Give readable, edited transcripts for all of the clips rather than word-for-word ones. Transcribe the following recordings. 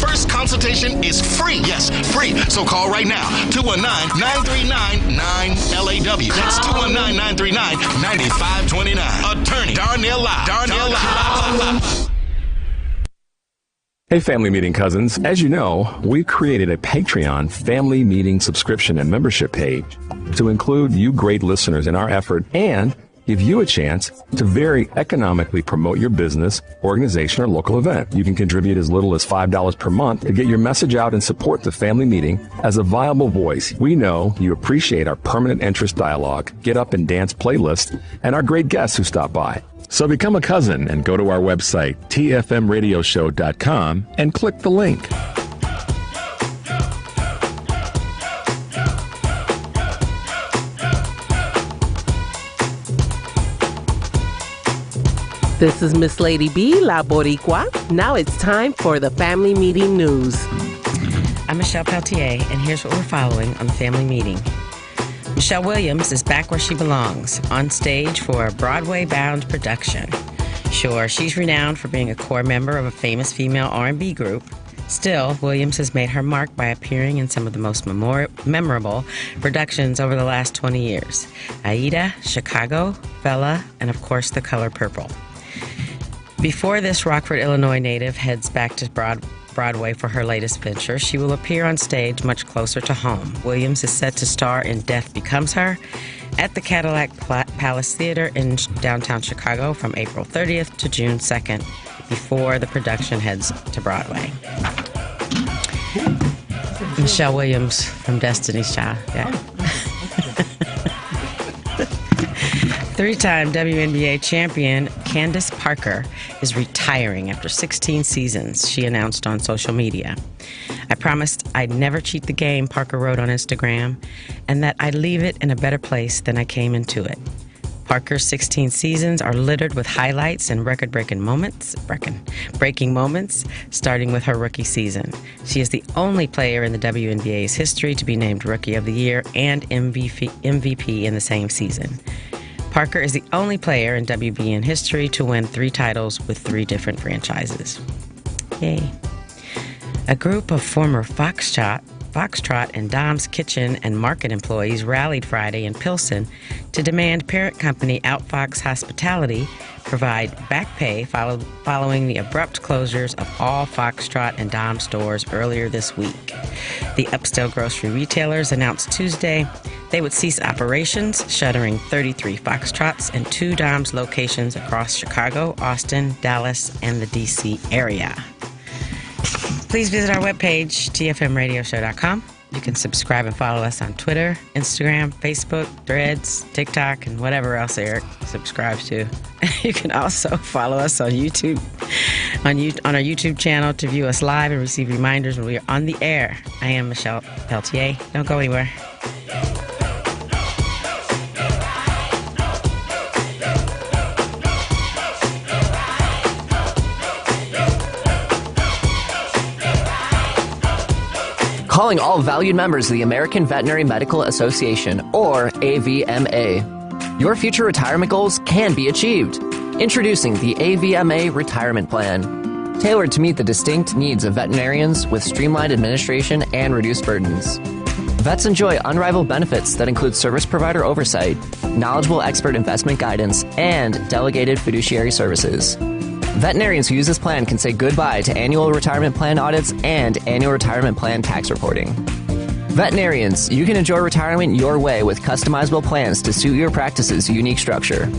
first consultation is free. Yes, free. So call right now. 219-939-9LAW. That's 219-939-9529. Attorney Darnell Lyle. Darnell Lyle. Hey, Family Meeting cousins. As you know, we've created a Patreon Family Meeting subscription and membership page to include you great listeners in our effort and give you a chance to very economically promote your business, organization, or local event. You can contribute as little as $5 per month to get your message out and support the Family Meeting as a viable voice. We know you appreciate our permanent interest dialogue, get up and dance playlist, and our great guests who stop by. So become a cousin and go to our website, tfmradioshow.com, and click the link. This is Miss Lady B, La Boricua. Now it's time for the Family Meeting News. I'm Michelle Peltier, and here's what we're following on the Family Meeting. Michelle Williams is back where she belongs, on stage for a Broadway-bound production. Sure, she's renowned for being a core member of a famous female R&B group. Still, Williams has made her mark by appearing in some of the most memorable productions over the last 20 years. Aida, Chicago, Bella, and of course, The Color Purple. Before this Rockford, Illinois native heads back to Broadway for her latest venture, she will appear on stage much closer to home. Williams is set to star in Death Becomes Her at the Cadillac Palace Theater in downtown Chicago from April 30th to June 2nd, before the production heads to Broadway. Michelle Williams from Destiny's Child. Yeah. Three-time WNBA champion Candace Parker is retiring after 16 seasons, she announced on social media. I promised I'd never cheat the game, Parker wrote on Instagram, and that I'd leave it in a better place than I came into it. Parker's 16 seasons are littered with highlights and record-breaking moments, starting with her rookie season. She is the only player in the WNBA's history to be named Rookie of the Year and MVP in the same season. Parker is the only player in WNBA history to win 3 titles with 3 different franchises. Yay. A group of former Foxtrot and Dom's Kitchen and Market employees rallied Friday in Pilsen to demand parent company Outfox Hospitality provide back pay following the abrupt closures of all Foxtrot and Dom stores earlier this week. The upscale grocery retailers announced Tuesday they would cease operations, shuttering 33 Foxtrots and 2 Dom's locations across Chicago, Austin, Dallas, and the D.C. area. Please visit our webpage, tfmradioshow.com. You can subscribe and follow us on Twitter, Instagram, Facebook, Threads, TikTok, and whatever else Eric subscribes to. You can also follow us on YouTube, on our YouTube channel to view us live and receive reminders when we are on the air. I am Michelle Peltier. Don't go anywhere. Calling all valued members of the American Veterinary Medical Association, or AVMA. Your future retirement goals can be achieved. Introducing the AVMA Retirement Plan, tailored to meet the distinct needs of veterinarians with streamlined administration and reduced burdens. Vets enjoy unrivaled benefits that include service provider oversight, knowledgeable expert investment guidance, and delegated fiduciary services. Veterinarians who use this plan can say goodbye to annual retirement plan audits and annual retirement plan tax reporting. Veterinarians, you can enjoy retirement your way with customizable plans to suit your practice's unique structure.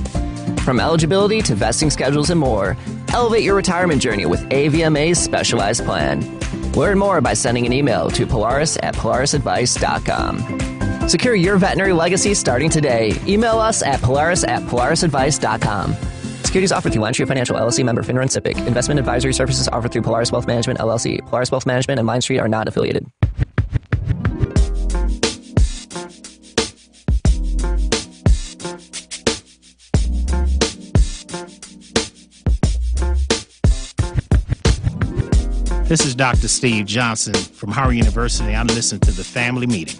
From eligibility to vesting schedules and more, elevate your retirement journey with AVMA's specialized plan. Learn more by sending an email to polaris@polarisadvice.com. Secure your veterinary legacy starting today. Email us at polaris@polarisadvice.com. Securities offered through LineStreet Financial, LLC, member FINRA and SIPC. Investment advisory services offered through Polaris Wealth Management, LLC. Polaris Wealth Management and LineStreet are not affiliated. This is Dr. Steve Johnson from Howard University. I'm listening to the Family Meeting.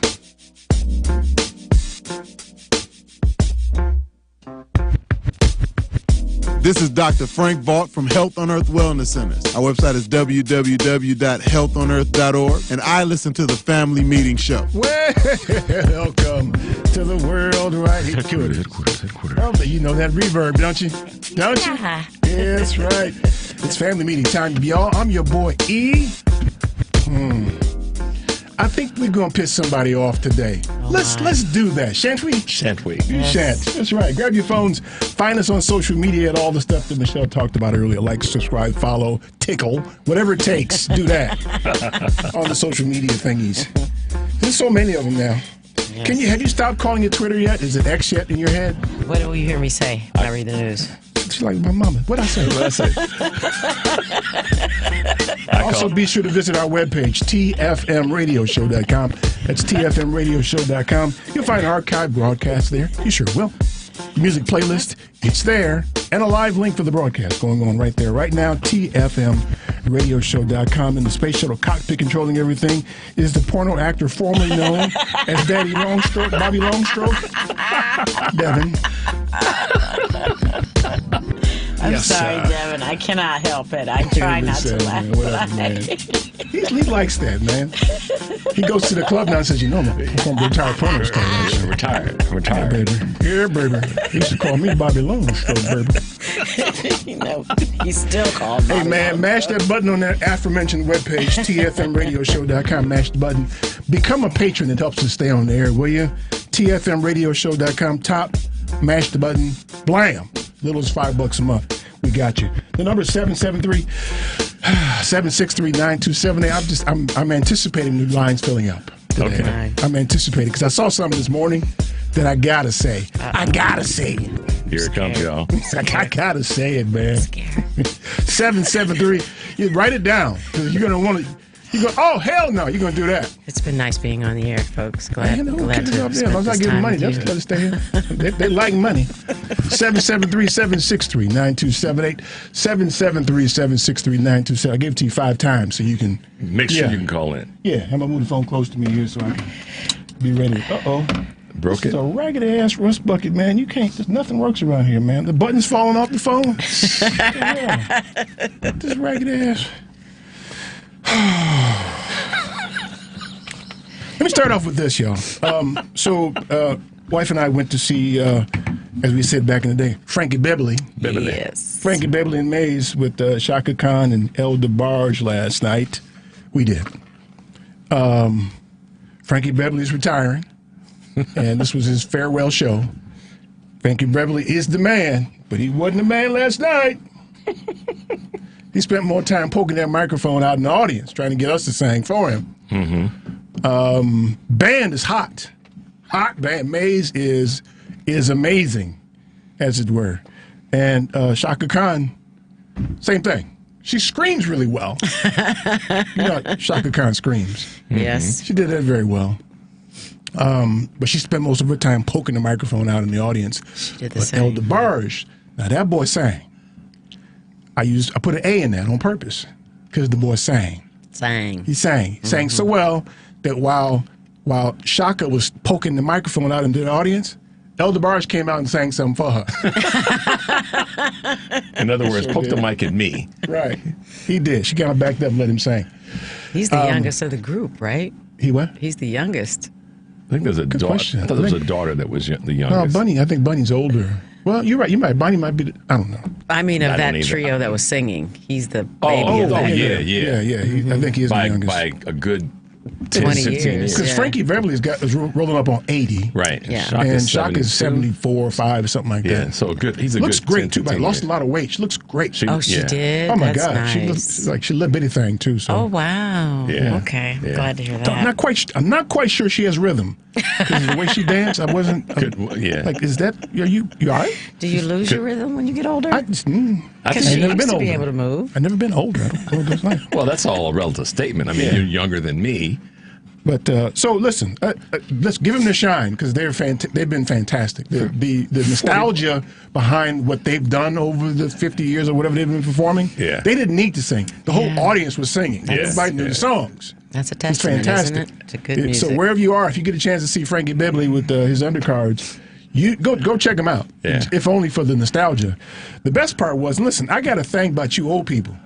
This is Dr. Frank Vaught from Health on Earth Wellness Centers. Our website is www.healthonearth.org, and I listen to the Family Meeting Show. Welcome to the world right headquarters. You know that reverb, don't you? Don't you? Yeah, that's right. It's Family Meeting time, y'all. I'm your boy, E. I think we're going to piss somebody off today. Let's do that, shan't we? Shan't we? You shan't. That's right. Grab your phones. Find us on social media at all the stuff that Michelle talked about earlier. Like, subscribe, follow, tickle, whatever it takes. Do that on the social media thingies. There's so many of them now. Yes. Have you stopped calling it Twitter yet? Is it X yet in your head? What will you hear me say when I read the news? She's like my mama. What'd I say? Also, be sure to visit our webpage, tfmradioshow.com. That's tfmradioshow.com. You'll find archived broadcasts there. You sure will. Music playlist, it's there. And a live link for the broadcast going on right there. Right now, tfmradioshow.com. And the space shuttle cockpit controlling everything is the porno actor formerly known as Daddy Longstroke, Bobby Longstroke. Devin. I'm sorry, Devin. I cannot help it. I try not to laugh. Man. He likes that, man. He goes to the club now and says, I'm a retired porno star. Retired. Yeah, baby. Yeah, baby. He used to call me Bobby Longstroke, baby. He's still called Bobby. Hey, man, mash that button on that aforementioned webpage, tfmradioshow.com. Mash the button. Become a patron. It helps us stay on the air, will you? tfmradioshow.com. Top. Mash the button. Blam. Little as $5 a month. We got you. The number is 773-763-9278. I'm anticipating the lines filling up today. Okay. I'm anticipating because I saw something this morning that I gotta say. I gotta say it. Here it comes, y'all. I gotta say it, man. 773. You write it down because you're gonna want to. You go, oh, hell no, you're going to do that. It's been nice being on the air, folks. Glad to spend this time with you. Money. Just let us stay here. They like money. 773-763-9278. 773-763-9278. I gave it to you 5 times so you can. Make sure you can call in. Yeah, I'm going to move the phone close to me here so I can be ready. Uh-oh. Broke it. It's a ragged-ass rust bucket, man. You can't. Nothing works around here, man. The button's falling off the phone. This ragged-ass. Let me start off with this, y'all. Wife and I went to see, as we said back in the day, Frankie Beverly. Yes. Frankie Beverly and Mays with Shaka Khan and El DeBarge last night. We did. Frankie Beverly's retiring, and this was his farewell show. Frankie Beverly is the man, but he wasn't the man last night. He spent more time poking that microphone out in the audience, trying to get us to sing for him. Mm-hmm. Band is hot. Hot band. Maze is amazing, as it were. And Shaka Khan, same thing. She screams really well. Shaka Khan screams. Yes. She did that very well. But she spent most of her time poking the microphone out in the audience. She did the same. El DeBarge, now that boy sang. I put an A in that on purpose because the boy sang. He sang. He sang so well that while Shaka was poking the microphone out into the audience, El DeBarge came out and sang something for her. In other words, poke the mic at me. Right. He did. She kind of backed up and let him sing. He's the youngest of the group, right? He what? He's the youngest. I think there's a daughter. I thought there was a daughter that was the youngest. Bunny. I think Bunny's older. Well, you're right. Bunny might be. I don't know. I mean, of that trio that was singing, he's the baby of that group. I think he is the youngest. By a good 20 years. Because Frankie Beverly is rolling up on 80. Right. Yeah. And Shaka's 74 or 5 or something like that. Yeah, so good. He's a looks good great, too. But lost a lot of weight. She looks great. She did? Oh, my That's God. nice. She looks like she little bitty thing, too. So. Oh, wow. Yeah. Okay. I'm Yeah. glad to hear that. I'm not quite sure she has rhythm. Because the way she danced, I wasn't. Like, is that. You all right? Do you lose your rhythm when you get older? Because she used to be able to move. I've never been older. I don't know what that's like. Well, that's all a relative statement. I mean, you're younger than me. But so listen, let's give them the shine because they've been fantastic. The nostalgia behind what they've done over the 50 years or whatever they've been performing. Yeah. They didn't need to sing. The whole audience was singing. Yes. Everybody knew the songs. That's a testament, it's fantastic. isn't it? To good music. So wherever you are, if you get a chance to see Frankie Beverly with his undercards, You go check them out, if only for the nostalgia. The best part was, listen, I got a thing about you old people.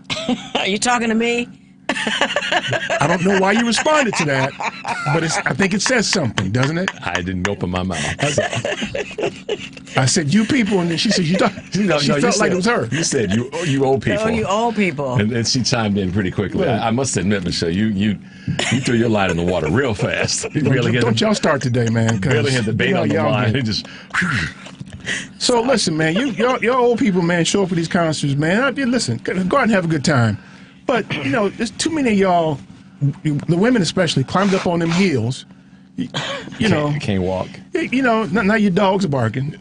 Are you talking to me? I don't know why you responded to that, but I think it says something, doesn't it? I didn't open my mouth. I said, you people, and then she said, she felt like it was her. You said, you old people. Oh, you old people. And she chimed in pretty quickly. I must admit, Michelle, you threw your line in the water real fast. Don't y'all start today, man. Really had the bait on the line. It just... So listen, man, y'all old people, man, show up for these concerts, man. Listen, go out and have a good time. But, there's too many of y'all, the women especially, climbed up on them heels. You can't walk. Now your dog's are barking.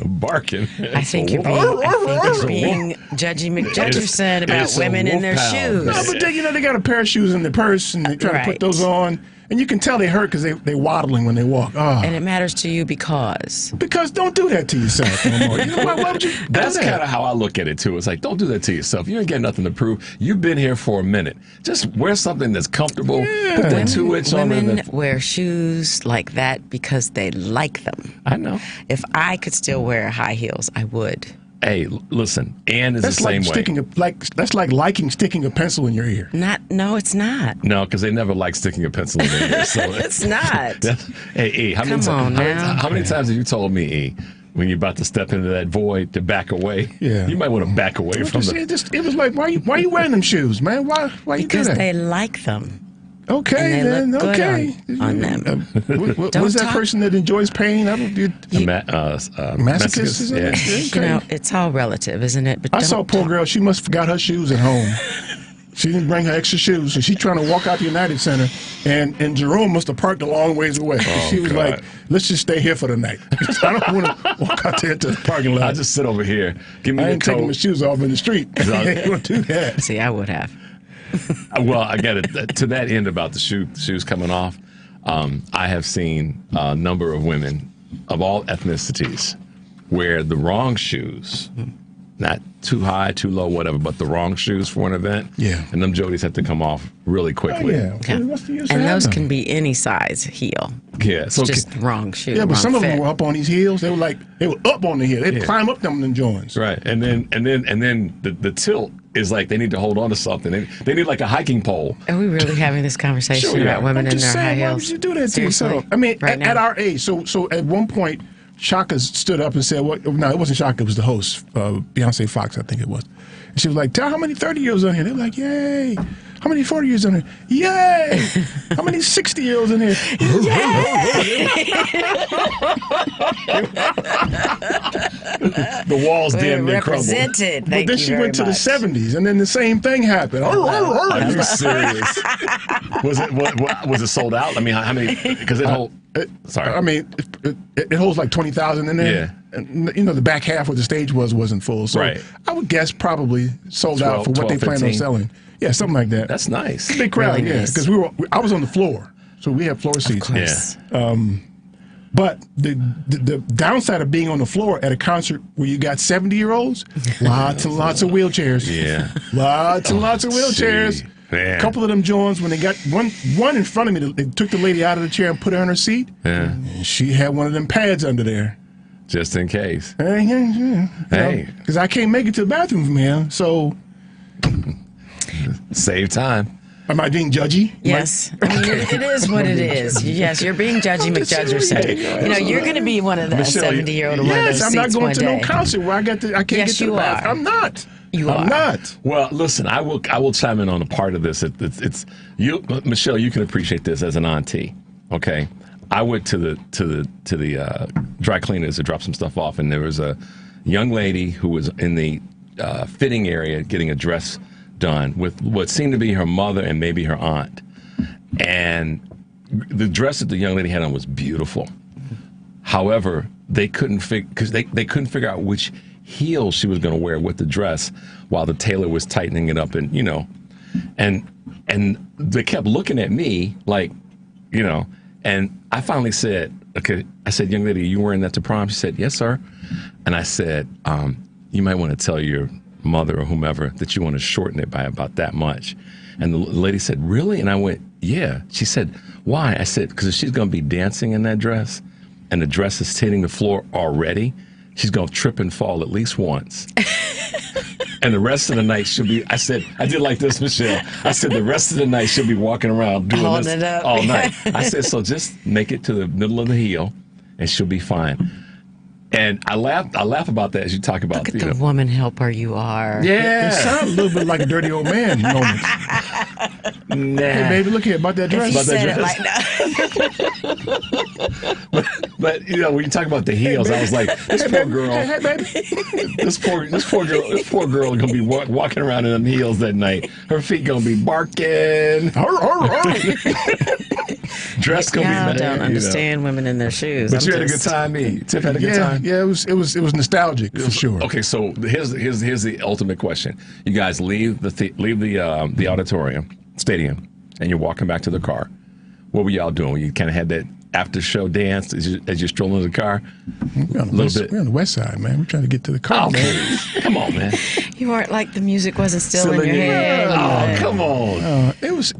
Barking. I think you're being Judgy McJudgerson about women in their shoes. No, but they got a pair of shoes in their purse and they try to put those on. And you can tell they hurt because they waddling when they walk. Oh. And it matters to you because don't do that to yourself no more. Why would you? That's kind of how I look at it too. It's like, don't do that to yourself. You ain't got nothing to prove. You've been here for a minute. Just wear something that's comfortable. Yeah. Put that 2-inch on. Women wear shoes like that because they like them. I know. If I could still wear high heels, I would. Hey, listen, Ann is the same way. That's like liking sticking a pencil in your ear. No, it's not. No, because they never like sticking a pencil in their ear. So it's not. Hey, E, how many times have you told me, E, when you're about to step into that void to back away? Yeah. You might want to back away from them. It was like, why you wearing them shoes, man? Why you do that? Because they like them. Okay, and they then. look good Okay. on them. What's that person that enjoys pain? Masochist, is it? Yeah. It's all relative, isn't it? But I saw a poor girl. She must have forgot her shoes at home. She didn't bring her extra shoes, so she's trying to walk out the United Center, and Jerome must have parked a long ways away. She was like, "Let's just stay here for the night. I don't want to walk out there to the parking lot. I'll just sit over here. Give me I ain't taking my shoes off in the street. I ain't gonna do that." See, I would have. Well, I get it. To that end about the shoes coming off, I have seen a number of women of all ethnicities wear the wrong shoes, not too high, too low, whatever, but the wrong shoes for an event. Yeah. And them jodies have to come off really quickly. What's the use And of those them? can be any size heel. Yeah. So It's just the wrong shoe. Yeah, but wrong some of fit. them were up on these heels. They were up on the heel. They'd climb up them joints. right, and then the tilt is like they need to hold on to something. They need like a hiking pole. Are we really having this conversation Sure, yeah. about women I'm in just their high saying, why heels? would you do that to Seriously? yourself? I mean, Right now? at our age. So at one point, Shaka stood up and said, "Well, no, it wasn't Shaka. It was the host, Beyonce Fox, I think it was." And she was like, "Tell how many 30-year-olds on here." They were like, "Yay!" How many 40-years on here? Yay! How many 60-year-olds in here? The walls We're damn near crumbled. represented. But Thank then you she very went to the much. 70s, and then the same thing happened. Are you serious? Was it sold out? I mean, how many? Because it hold. Sorry. I mean, it holds like 20,000 in there. Yeah. And, the back half where the stage wasn't full. So Right. I would guess probably sold out for what 12, they plan on 15. selling. Yeah, something like that. That's nice. Big crowd, really yeah. nice. Because I was on the floor, so we had floor seats. Of course. But the downside of being on the floor at a concert where you got 70-year-olds, lots and lots of wheelchairs. Yeah. Lots and lots of wheelchairs. gee, man. A couple of them joints, when they got one in front of me, they took the lady out of the chair and put her in her seat. Yeah. And she had one of them pads under there. Just in case. Hey. Because I can't make it to the bathroom from here, so Save time. am I being judgy? Yes. I mean, it is what it is. Yes, you're being Judgy McJudgerson. You're going to be one of the Michelle, 70-year-old in one of those Yes, I'm not seats going one to day. no concert where I can't Yes, get to the you bathroom. are. I'm not. You I'm are. not. Well, listen, I will chime in on a part of this. It's you, Michelle. You can appreciate this as an auntie. Okay, I went to the dry cleaners to drop some stuff off, and there was a young lady who was in the fitting area getting a dress done with what seemed to be her mother and maybe her aunt, and the dress that the young lady had on was beautiful. However, they couldn't they couldn't figure out which heel she was going to wear with the dress while the tailor was tightening it up, and they kept looking at me like, and I finally said, okay, I said, "Young lady, are you wearing that to prom?" She said, "Yes, sir." And I said, "You might want to tell your mother or whomever that you want to shorten it by about that much." And the lady said, "Really?" And I went, "Yeah." She said, "Why?" I said, "Because she's going to be dancing in that dress, and the dress is hitting the floor already, she's going to trip and fall at least once. And the rest of the night she'll be, I did like this, Michelle. I said the rest of the night she'll be walking around doing Holding this it up. all night. I said, so just make it to the middle of the heel and she'll be fine. And I laugh about that as you talk about. Look at the woman helper you are. Yeah. It sounds a little bit like a dirty old man moment. Nah. Hey, baby, look here, about that dress. If you About said that it like that. But you know, when you talk about the heels, I was like, this poor girl, Hey, baby. this poor girl gonna be walking around in them heels that night. Her feet gonna be barking. Dress gonna be Y'all bad. don't you know. understand women in their shoes. But I'm you had a good just- time, E. Tiff had a good time. Yeah, it was nostalgic for sure. Okay, so here's the ultimate question. You guys leave the auditorium, stadium, and you're walking back to the car. What were y'all doing? You kind of had that after show dance as you're strolling in the car. We're on the west side, man. We're trying to get to the car, man. Come on, man. You weren't like the music wasn't still in your head. Oh, come on. It was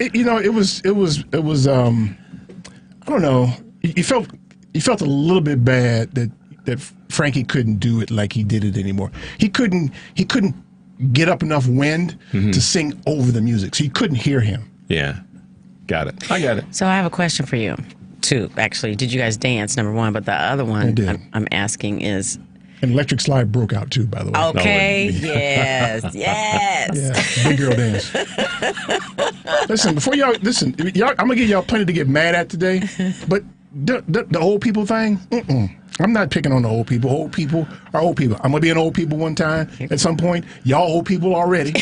I don't know. You felt a little bit bad that Frankie couldn't do it like he did it anymore. He couldn't get up enough wind to sing over the music, so you couldn't hear him. Yeah, got it. I got it. So I have a question for you, too. Actually, did you guys dance? Number one, but the other one I did. I'm asking is. And Electric Slide broke out too, by the way. Okay. Yes. Yeah, big girl dance. Listen, I'm gonna give y'all plenty to get mad at today, but the old people thing, I'm not picking on the old people. Old people are old people. I'm gonna be an old people one time at some point. Y'all old people already.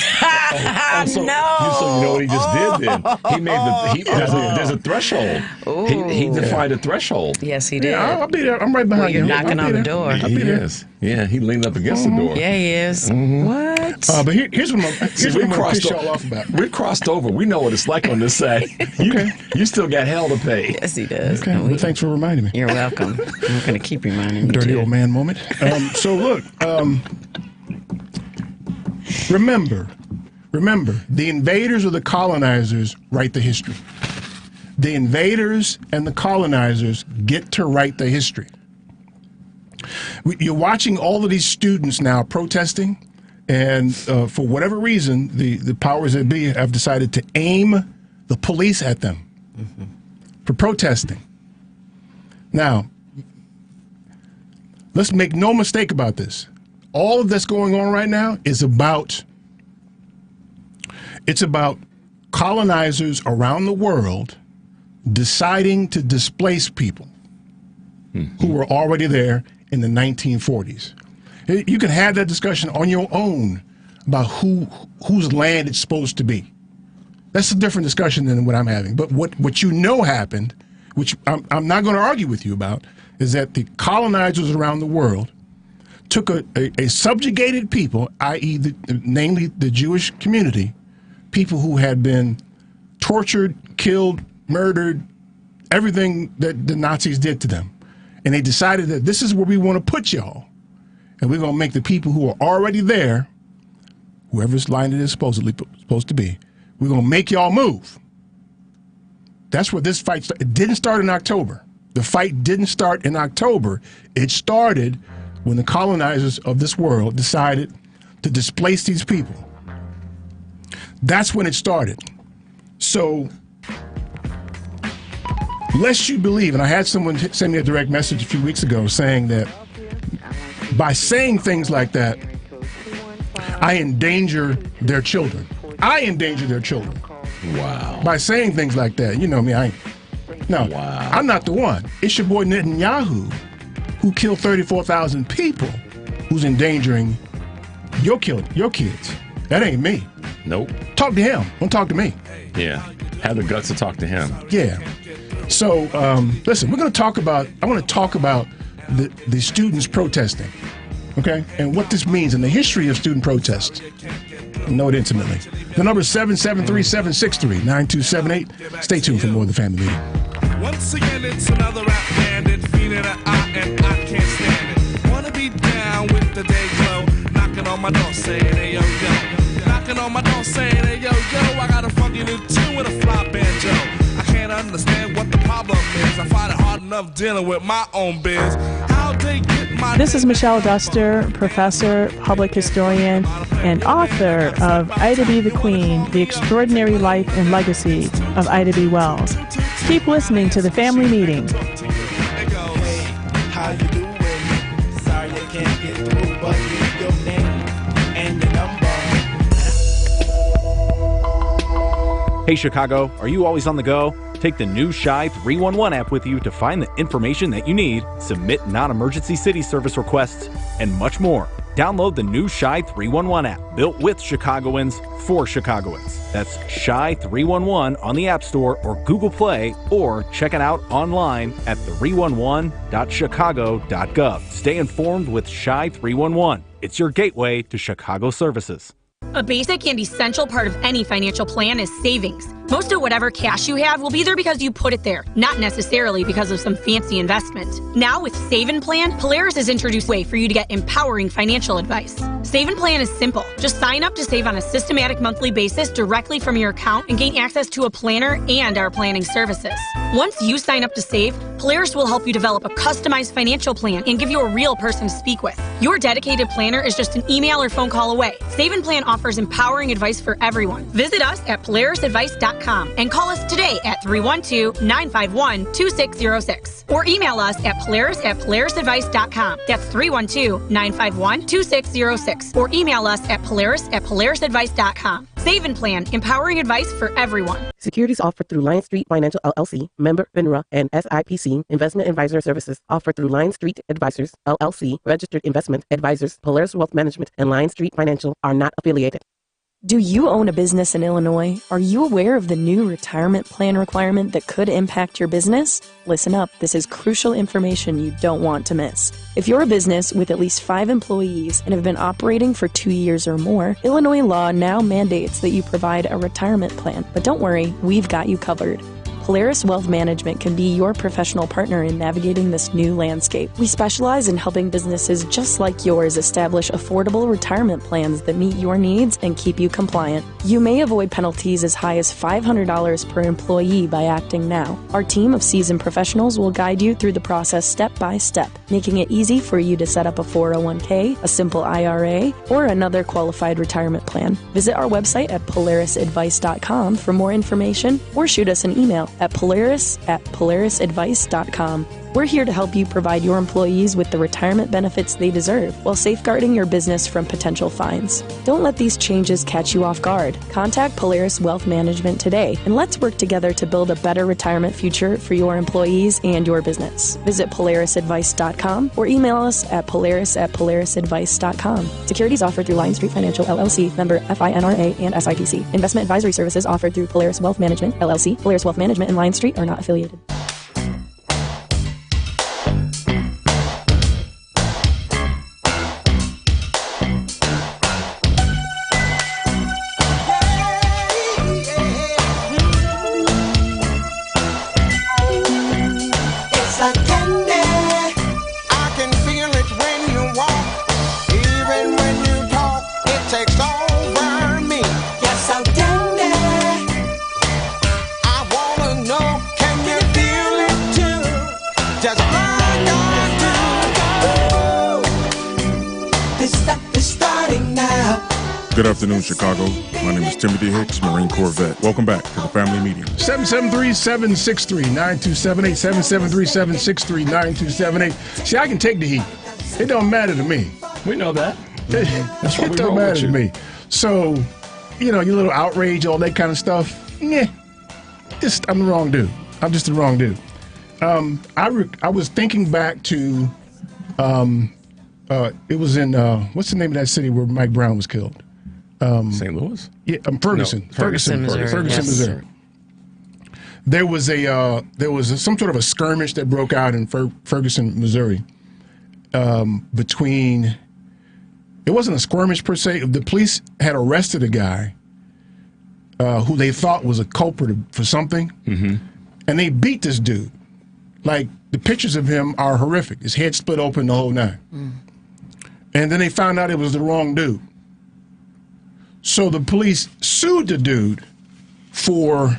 So you know what he just did then? He made there's a threshold. He defined a threshold. Yes, he did. Yeah, I'll be there. I'm right behind You're you. knocking on the door. He is. Yeah, he leaned up against the door. Yeah, he is. What? But here's what I'm gonna piss y'all off about. We crossed over. We know what it's like on this side. You still got hell to pay. Yes, he does. Okay, well, thanks for reminding me. You're welcome. I'm going to keep reminding you. Dirty too. old man moment. So look, remember, the invaders or the colonizers write the history. The invaders and the colonizers get to write the history. You're watching all of these students now protesting, and for whatever reason, the powers that be have decided to aim the police at them for protesting. Now, let's make no mistake about this. All of that's going on right now is about colonizers around the world deciding to displace people who were already there in the 1940s. You can have that discussion on your own about whose land it's supposed to be. That's a different discussion than what I'm having. But what you know happened, which I'm not going to argue with you about, is that the colonizers around the world took a subjugated people, i.e., namely the Jewish community, people who had been tortured, killed, murdered, everything that the Nazis did to them. And they decided that this is where we want to put y'all. And we're going to make the people who are already there, whoever's line it is supposed to be, we're going to make y'all move. That's where this fight started. It didn't start in October. The fight didn't start in October. It started when the colonizers of this world decided to displace these people. That's when it started. So, lest you believe, and I had someone send me a direct message a few weeks ago saying that by saying things like that, I endanger their children. I endanger their children. Wow. By saying things like that. You know me, I'm not the one. It's your boy Netanyahu who killed 34,000 people who's endangering your kids. That ain't me. Nope. Talk to him. Don't talk to me. Yeah. Have the guts to talk to him. Yeah. So, listen, I want to talk about the students protesting, okay, and what this means and the history of student protests. Know it intimately. The number is 773-763-9278. Stay tuned for more of the Family Meeting. Once again, it's another rap bandit, feeling an eye and I can't stand it. Wanna be down with the day glow, knocking on my door saying, hey, yo, yo. Knocking on my door saying, hey, yo, yo, I got a funky new tune with a fly banjo. I can't understand what the problem is. I find it hard enough enough dealing with my own biz. How they get my This is Michelle Duster, professor, public historian, and author of Ida B. the Queen, The Extraordinary Life and Legacy of Ida B. Wells. Keep listening to The Family Meeting. How you doing? Sorry I can't get through, but leave your name and your number. Hey Chicago, are you always on the go? Take the new Shy 311 app with you to find the information that you need, submit non-emergency city service requests, and much more. Download the new Shy 311 app, built with Chicagoans for Chicagoans. That's Shy 311 on the App Store or Google Play, or check it out online at 311.chicago.gov. Stay informed with Shy 311. It's your gateway to Chicago services. A basic and essential part of any financial plan is savings. Most of whatever cash you have will be there because you put it there, not necessarily because of some fancy investment. Now with Save and Plan, Polaris has introduced a way for you to get empowering financial advice. Save and Plan is simple. Just sign up to save on a systematic monthly basis directly from your account and gain access to a planner and our planning services. Once you sign up to save, Polaris will help you develop a customized financial plan and give you a real person to speak with. Your dedicated planner is just an email or phone call away. Save and Plan offers empowering advice for everyone. Visit us at polarisadvice.com and call us today at 312-951-2606 or email us at polarisadvice.com. That's 312-951-2606 or email us at polarisadvice.com. Save and Plan, empowering advice for everyone. Securities offered through Lion Street Financial LLC, member FINRA and SIPC. Investment advisor services offered through Lion Street Advisors LLC, registered investment advisors. Polaris Wealth Management and Lion Street Financial are not affiliated. Do you own a business in Illinois? Are you aware of the new retirement plan requirement that could impact your business? Listen up, this is crucial information you don't want to miss. If you're a business with at least 5 employees and have been operating for 2 years or more, Illinois law now mandates that you provide a retirement plan. But don't worry, we've got you covered. Polaris Wealth Management can be your professional partner in navigating this new landscape. We specialize in helping businesses just like yours establish affordable retirement plans that meet your needs and keep you compliant. You may avoid penalties as high as $500 per employee by acting now. Our team of seasoned professionals will guide you through the process step by step, making it easy for you to set up a 401k, a simple IRA, or another qualified retirement plan. Visit our website at polarisadvice.com for more information or shoot us an email at polarisadvice.com. We're here to help you provide your employees with the retirement benefits they deserve while safeguarding your business from potential fines. Don't let these changes catch you off guard. Contact Polaris Wealth Management today and let's work together to build a better retirement future for your employees and your business. Visit polarisadvice.com or email us at polaris@polarisadvice.com. Securities offered through Lion Street Financial LLC, member FINRA and SIPC. Investment advisory services offered through Polaris Wealth Management LLC. Polaris Wealth Management and Lion Street are not affiliated. Good afternoon, Chicago. My name is Timothy Hicks, Marine Corps vet. Welcome back to the Family Meeting. 773-763-9278, 773-763-9278. See, I can take the heat. It don't matter to me. We know that. That's what it don't matter to me. So, you know, your little outrage, all that kind of stuff, I'm the wrong dude. I'm just the wrong dude. I was thinking back to, it was in, what's the name of that city where Mike Brown was killed? St. Louis? Yeah, Ferguson. No, Ferguson, Missouri. There was some sort of a skirmish that broke out in Ferguson, Missouri. Between, it wasn't a skirmish per se. The police had arrested a guy who they thought was a culprit for something, and they beat this dude. Like, the pictures of him are horrific. His head split open, the whole nine. And then they found out it was the wrong dude. So the police sued the dude for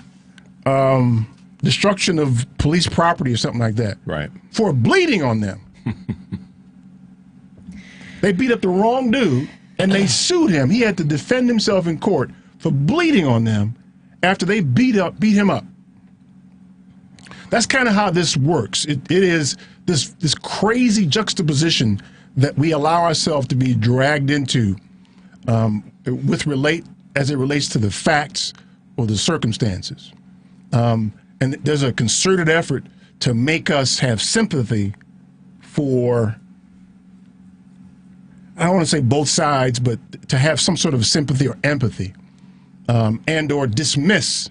destruction of police property or something like that. Right. For bleeding on them. They beat up the wrong dude, and they sued him. He had to defend himself in court for bleeding on them after they beat him up. That's kind of how this works. It is this crazy juxtaposition that we allow ourselves to be dragged into as it relates to the facts or the circumstances. And there's a concerted effort to make us have sympathy for, I don't want to say both sides, but to have some sort of sympathy or empathy, and or dismiss.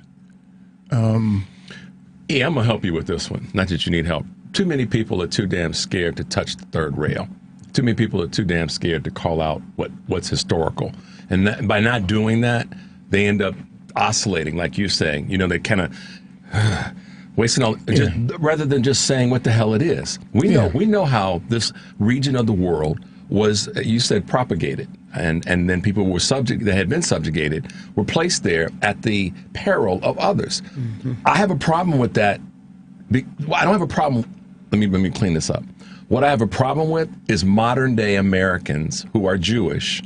Yeah, I'm going to help you with this one. Not that you need help. Too many people are too damn scared to touch the third rail. Too many people are too damn scared to call out what's historical. And by not doing that, they end up oscillating, like you're saying. You know, they kind of wasting all, rather than just saying what the hell it is. We know how this region of the world was, you said, propagated, and then people were that had been subjugated were placed there at the peril of others. Mm-hmm. I have a problem with that. I don't have a problem. Let me clean this up. What I have a problem with is modern day Americans who are Jewish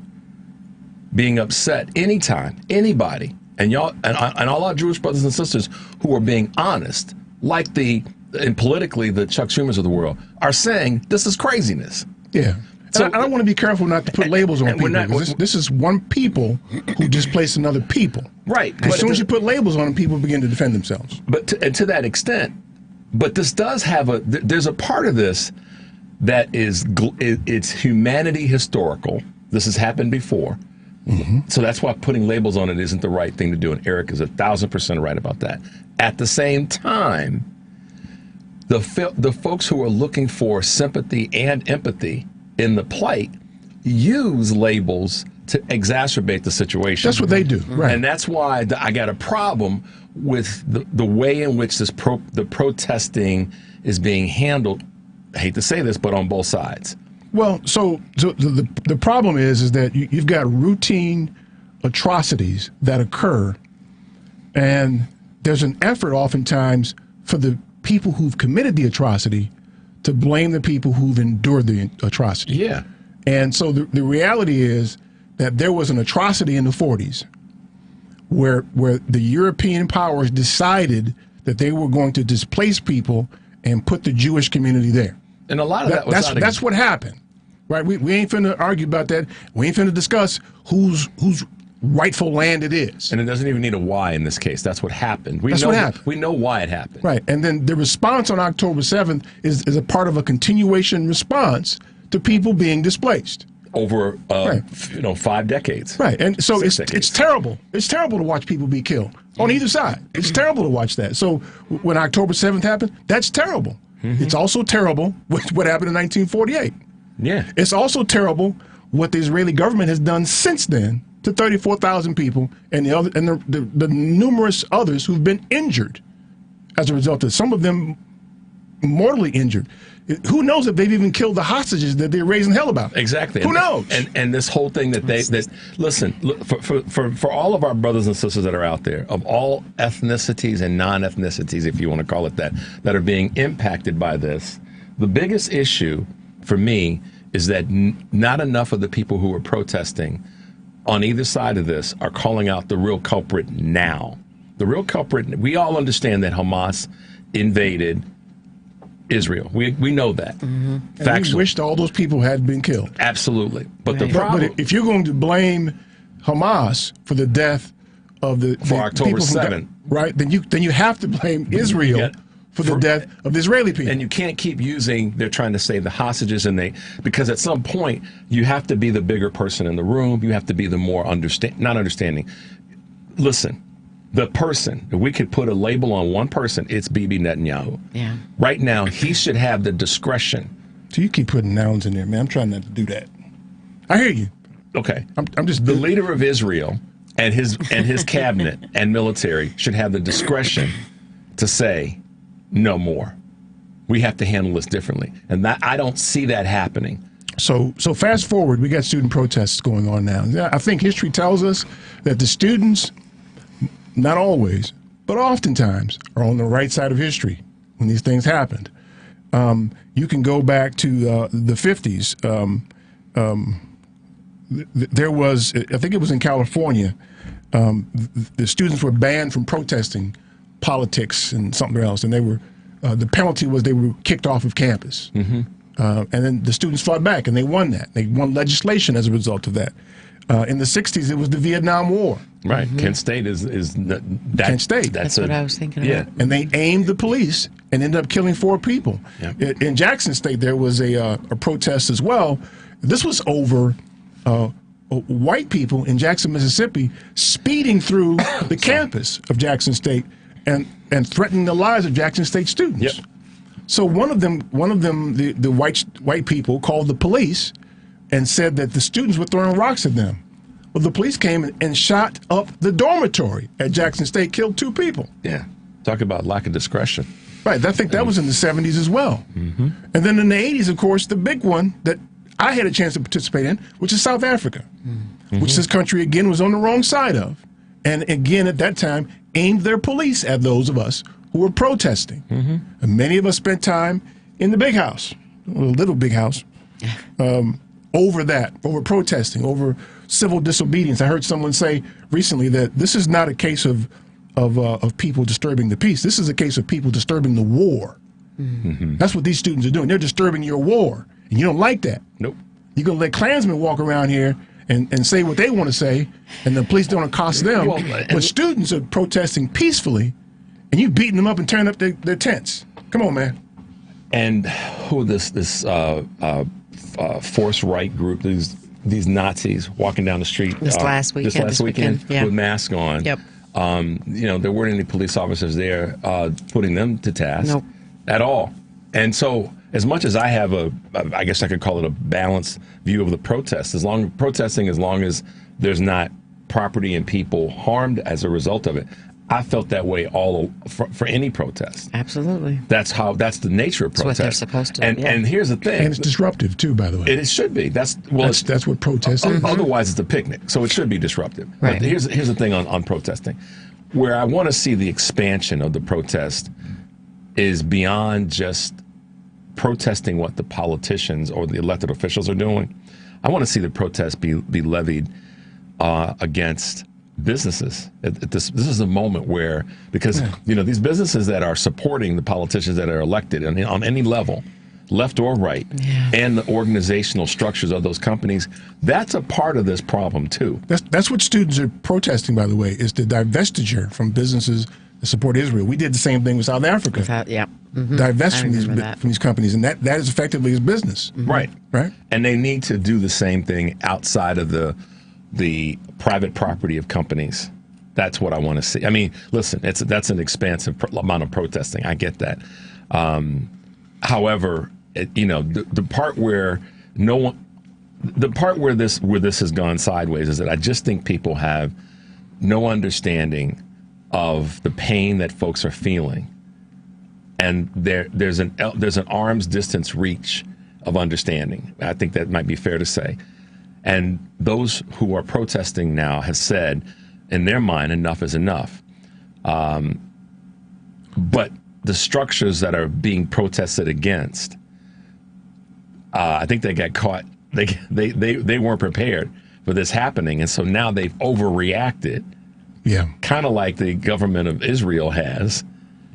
being upset anytime anybody and y'all and all our Jewish brothers and sisters who are being honest, like and politically the Chuck Schumers of the world, are saying this is craziness. Yeah. So I don't want to be careful not to put labels on people. This is one people who displace another people. Right. As soon as you put labels on them, people begin to defend themselves. But to that extent, but this does have there's a part of this that it's humanity historical. This has happened before. Mm-hmm. So that's why putting labels on it isn't the right thing to do. And Eric is 1,000% right about that. At the same time, the folks who are looking for sympathy and empathy in the plight use labels to exacerbate the situation. That's what they do, right? And that's why I got a problem with the way in which the protesting is being handled. I hate to say this, but on both sides. Well, so the problem is that you've got routine atrocities that occur, and there's an effort oftentimes for the people who've committed the atrocity to blame the people who've endured the atrocity. Yeah. And so the reality is that there was an atrocity in the 40s where the European powers decided that they were going to displace people and put the Jewish community there. And a lot of that was that's what happened, right? We ain't finna argue about that. We ain't finna discuss whose rightful land it is. And it doesn't even need a why in this case. That's what happened. We know why it happened. Right. And then the response on October 7th is a part of a continuation response to people being displaced. Over 5 decades. Right. And so it's terrible. It's terrible to watch people be killed on either side. It's terrible to watch that. So when October 7th happened, that's terrible. Mm-hmm. It's also terrible what happened in 1948. Yeah. It's also terrible what the Israeli government has done since then to 34,000 people and the numerous others who've been injured as a result of it. Some of them mortally injured. Who knows if they've even killed the hostages that they're raising hell about? Exactly. Who knows? And this whole thing listen, for all of our brothers and sisters that are out there, of all ethnicities and non-ethnicities, if you want to call it that are being impacted by this, the biggest issue for me is that not enough of the people who are protesting on either side of this are calling out the real culprit now. The real culprit, we all understand that Hamas invaded Israel. We know that. Mm-hmm. And we wished all those people had been killed. Absolutely. But the problem, but if you're going to blame Hamas for the death of the October 7th, right? Then you have to blame Israel for the death of the Israeli people. And you can't keep they're trying to save the hostages, because at some point you have to be the bigger person in the room. You have to be the more not understanding. Listen, the person, if we could put a label on one person, it's Bibi Netanyahu. Yeah. Right now, he should have the discretion. So you keep putting nouns in there, man. I'm trying not to do that. I hear you. Okay. I'm just the leader of Israel and his cabinet and military should have the discretion to say no more. We have to handle this differently, and that I don't see that happening. So fast forward, we got student protests going on now. I think history tells us that the students, not always, but oftentimes are on the right side of history when these things happened. You can go back to the 50s. There was, I think it was in California, the students were banned from protesting politics and something else, and they were the penalty was they were kicked off of campus. And then the students fought back, and they won that. They won legislation as a result of that. In the 60s, it was the Vietnam War. Right. Kent State is Kent State. That's what I was thinking about. And they aimed the police and ended up killing 4 people. In Jackson State, there was a protest as well. This was over white people in Jackson, Mississippi, speeding through the campus of Jackson State and threatening the lives of Jackson State students. So one of them, the white people called the police and said that the students were throwing rocks at them. Well, the police came and shot up the dormitory at Jackson State, killed 2 people. Yeah. Talk about lack of discretion. Right. I think that was in the 70s as well. And then in the 80s, of course, the big one that I had a chance to participate in, which is South Africa, which this country, again, was on the wrong side of. And again, at that time, aimed their police at those of us who were protesting. And many of us spent time in the big house, a little big house, over that, over protesting, over civil disobedience. I heard someone say recently that this is not a case of people disturbing the peace. This is a case of people disturbing the war. That's what these students are doing. They're disturbing your war. And you don't like that. Nope. You're going to let Klansmen walk around here and say what they want to say, and the police don't accost them. But students are protesting peacefully, and you beating them up and tearing up their tents. Come on, man. And who this force right group, these Nazis walking down the street this last weekend with masks on. Yep. There weren't any police officers there putting them to task at all. And so, as much as I have I guess I could call it a balanced view of the protest, as long as there's not property and people harmed as a result of it, I felt that way for any protest. Absolutely. That's the nature of protest. That's what they're supposed to. And here's the thing. And it's disruptive too, by the way. It should be. That's what protest is. Otherwise, it's a picnic. So it should be disruptive. Right. But here's the thing on protesting, where I want to see the expansion of the protest is beyond just protesting what the politicians or the elected officials are doing. I want to see the protest be levied against businesses. This is a moment where, because these businesses that are supporting the politicians that are elected on any level, left or right, and the organizational structures of those companies, that's a part of this problem too. That's what students are protesting, by the way, is the divestiture from businesses that support Israel. We did the same thing with South Africa. Divest from these companies, and that is effectively his business. Right. And they need to do the same thing outside of the private property of companies. That's what I want to see. I mean, listen, that's an expansive amount of protesting. I get that. However, the part where this has gone sideways is that I just think people have no understanding of the pain that folks are feeling, and there's an arm's distance reach of understanding. I think that might be fair to say. And those who are protesting now have said, in their mind, enough is enough. But the structures that are being protested against, I think they got caught. They weren't prepared for this happening, and so now they've overreacted. Yeah, kind of like the government of Israel has.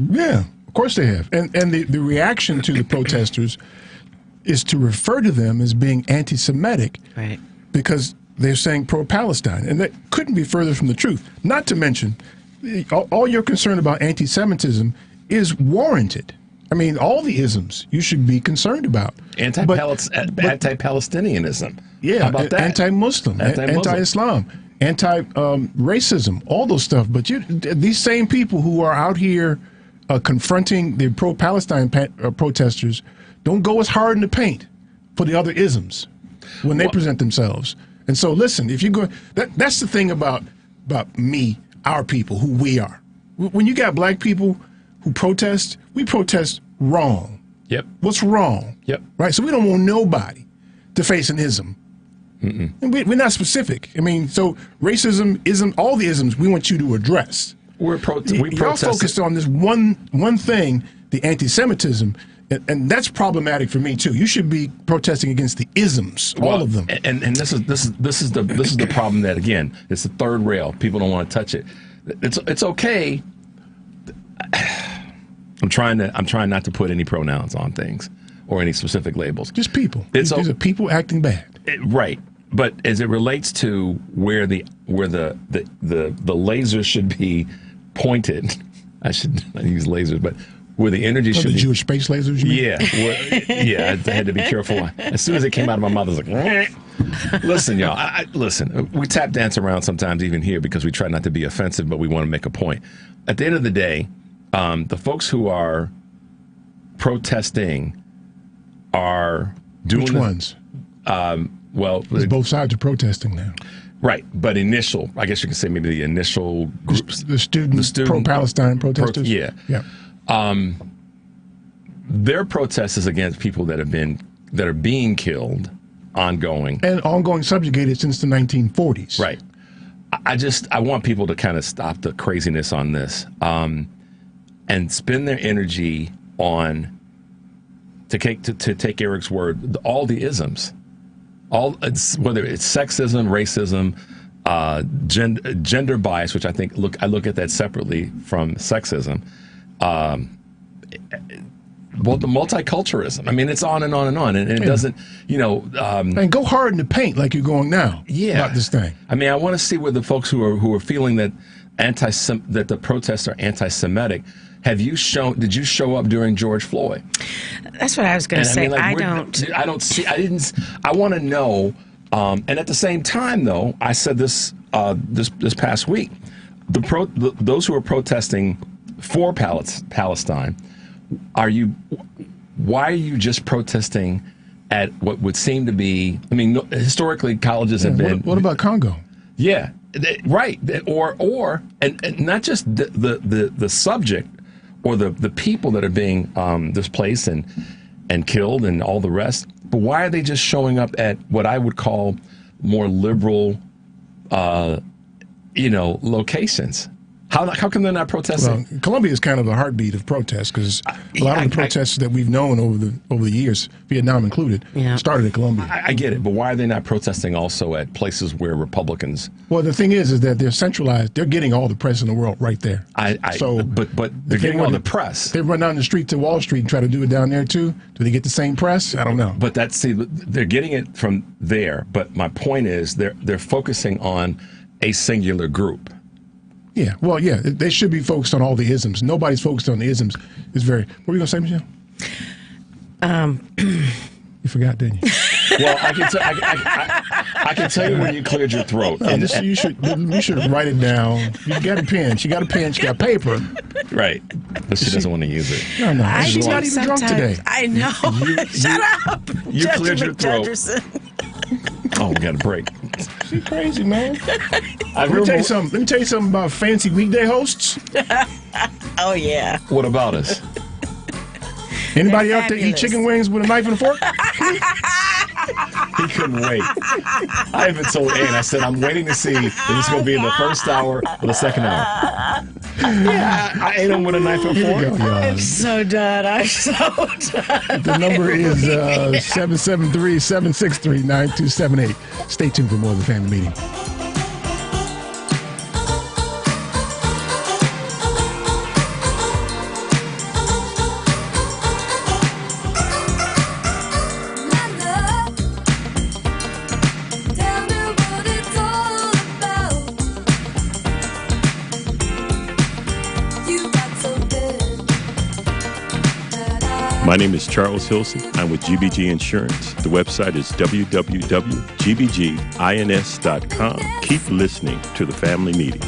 Yeah, of course they have. And the reaction to the protesters is to refer to them as being anti-Semitic, right? Because they're saying pro-Palestine, and that couldn't be further from the truth. Not to mention, all your concern about anti-Semitism is warranted. I mean, all the isms you should be concerned about. Anti-Palestinianism. Yeah, how about that? Anti-Muslim, anti-Islam, anti-racism, all those stuff. But these same people who are out here confronting the pro-Palestine protesters don't go as hard in the paint for the other isms when they present themselves. And so, listen, if you go, that's the thing about me, our people, who we are. When you got black people who protest, we protest wrong. Yep. What's wrong? Yep. Right. So we don't want nobody to face an ism. And we're not specific. I mean, so racism, ism, all the isms we want you to address. we Y'all protested. focused on this one thing, the anti-Semitism, and that's problematic for me too. You should be protesting against the isms, all of them. And this is the problem that, again, it's the third rail. People don't want to touch it. It's okay. I'm trying not to put any pronouns on things or any specific labels. Just people. These are people acting bad. Right. But as it relates to where the laser should be pointed, I should not use lasers, but where the energy should the be. Jewish space lasers, you mean? Yeah, I had to be careful. As soon as it came out of my mouth, I was like, listen, y'all, listen, we tap dance around sometimes even here because we try not to be offensive, but we want to make a point. At the end of the day, the folks who are protesting are doing... Which ones? Well, both sides are protesting now. Right, but I guess you can say maybe the initial groups. The student pro-Palestine protesters? Yeah. Their protest is against people that are being killed, ongoing. And ongoing subjugated since the 1940s. Right. I want people to kind of stop the craziness on this and spend their energy on, to take Eric's word, all the isms. Whether it's sexism, racism, gender bias, which I look at that separately from sexism. Well, the multiculturalism. I mean, it's on and on and on, and it doesn't, and go hard in the paint like you're going now. Yeah, about this thing. I mean, I want to see where the folks who are feeling that that the protests are anti-Semitic. Did you show up during George Floyd? That's what I was going to say. I don't see. I want to know. And at the same time, though, I said this this past week. Those who are protesting for Palestine, why are you just protesting at what would seem to be? I mean, historically, colleges have been. What about Congo? Yeah, right. Or not just the subject. Or the people that are being displaced and killed and all the rest. But why are they just showing up at what I would call more liberal, locations? How come they're not protesting? Well, Colombia is kind of a heartbeat of protests because a lot of the protests that we've known over the years, Vietnam included, started in Colombia. I get it, but why are they not protesting also at places where Republicans? Well, the thing is that they're centralized. They're getting all the press in the world right there. But they're getting all the press. They run down the street to Wall Street and try to do it down there too. Do they get the same press? I don't know. But they're getting it from there. But my point is they're focusing on a singular group. Yeah, well, they should be focused on all the isms. Nobody's focused on the isms. What were you going to say, Michelle? You forgot, didn't you? Well, I can tell you when you cleared your throat. No, you should write it down. You got a pen. She got a pen. She got paper. Right. But she doesn't want to use it. No. She's not even drunk today. I know. Shut up. You cleared your throat. Oh, we got a break. She's crazy, man. Let me tell you something about fancy weekday hosts. Oh, yeah. What about us? Anybody out there eat chicken wings with a knife and a fork? He couldn't wait. I even told Ann, I said, I'm waiting to see if it's going to be in the first hour or the second hour. Yeah, I ate him with a knife and fork. I'm so done. The number is 773-763-9278. Stay tuned for more of the Family Meeting. My name is Charles Hilson. I'm with GBG Insurance. The website is www.gbgins.com. Keep listening to the Family Meeting.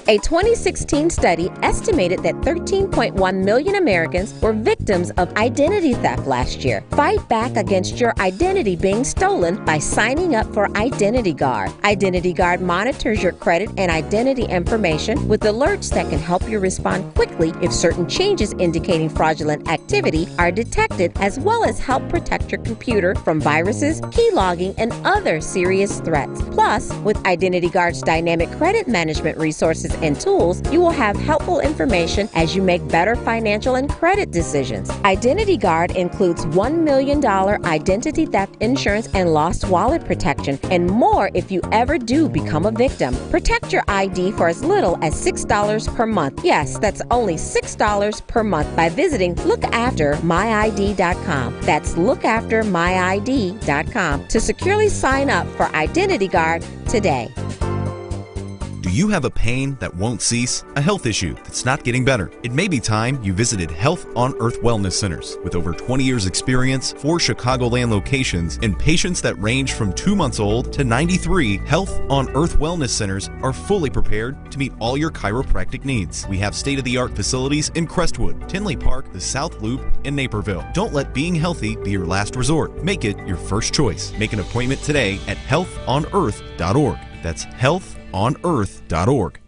A 2016 study estimated that 13.1 million Americans were victims of identity theft last year. Fight back against your identity being stolen by signing up for Identity Guard. Identity Guard monitors your credit and identity information with alerts that can help you respond quickly if certain changes indicating fraudulent activity are detected, as well as help protect your computer from viruses, keylogging, and other serious threats. Plus, with Identity Guard's dynamic credit management resources and tools, you will have helpful information as you make better financial and credit decisions. Identity Guard includes $1 million identity theft insurance and lost wallet protection, and more if you ever do become a victim. Protect your ID for as little as $6 per month. Yes, that's only $6 per month by visiting lookaftermyid.com. That's lookaftermyid.com to securely sign up for Identity Guard today. Do you have a pain that won't cease? A health issue that's not getting better? It may be time you visited Health on Earth Wellness Centers. With over 20 years experience, 4 Chicagoland locations, and patients that range from 2 months old to 93, Health on Earth Wellness Centers are fully prepared to meet all your chiropractic needs. We have state-of-the-art facilities in Crestwood, Tinley Park, the South Loop, and Naperville. Don't let being healthy be your last resort. Make it your first choice. Make an appointment today at healthonearth.org. That's healthonearth.org.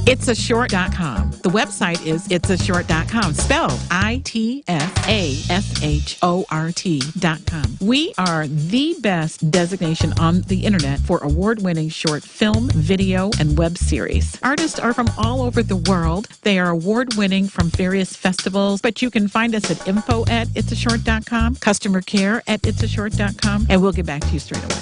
Itsashort.com. The website is itsashort.com, spelled ITSASHORT.com. We are the best designation on the internet for award-winning short film, video, and web series. Artists are from all over the world. They are award-winning from various festivals, but you can find us at info@itsashort.com, customer care at itsashort.com, and we'll get back to you straight away.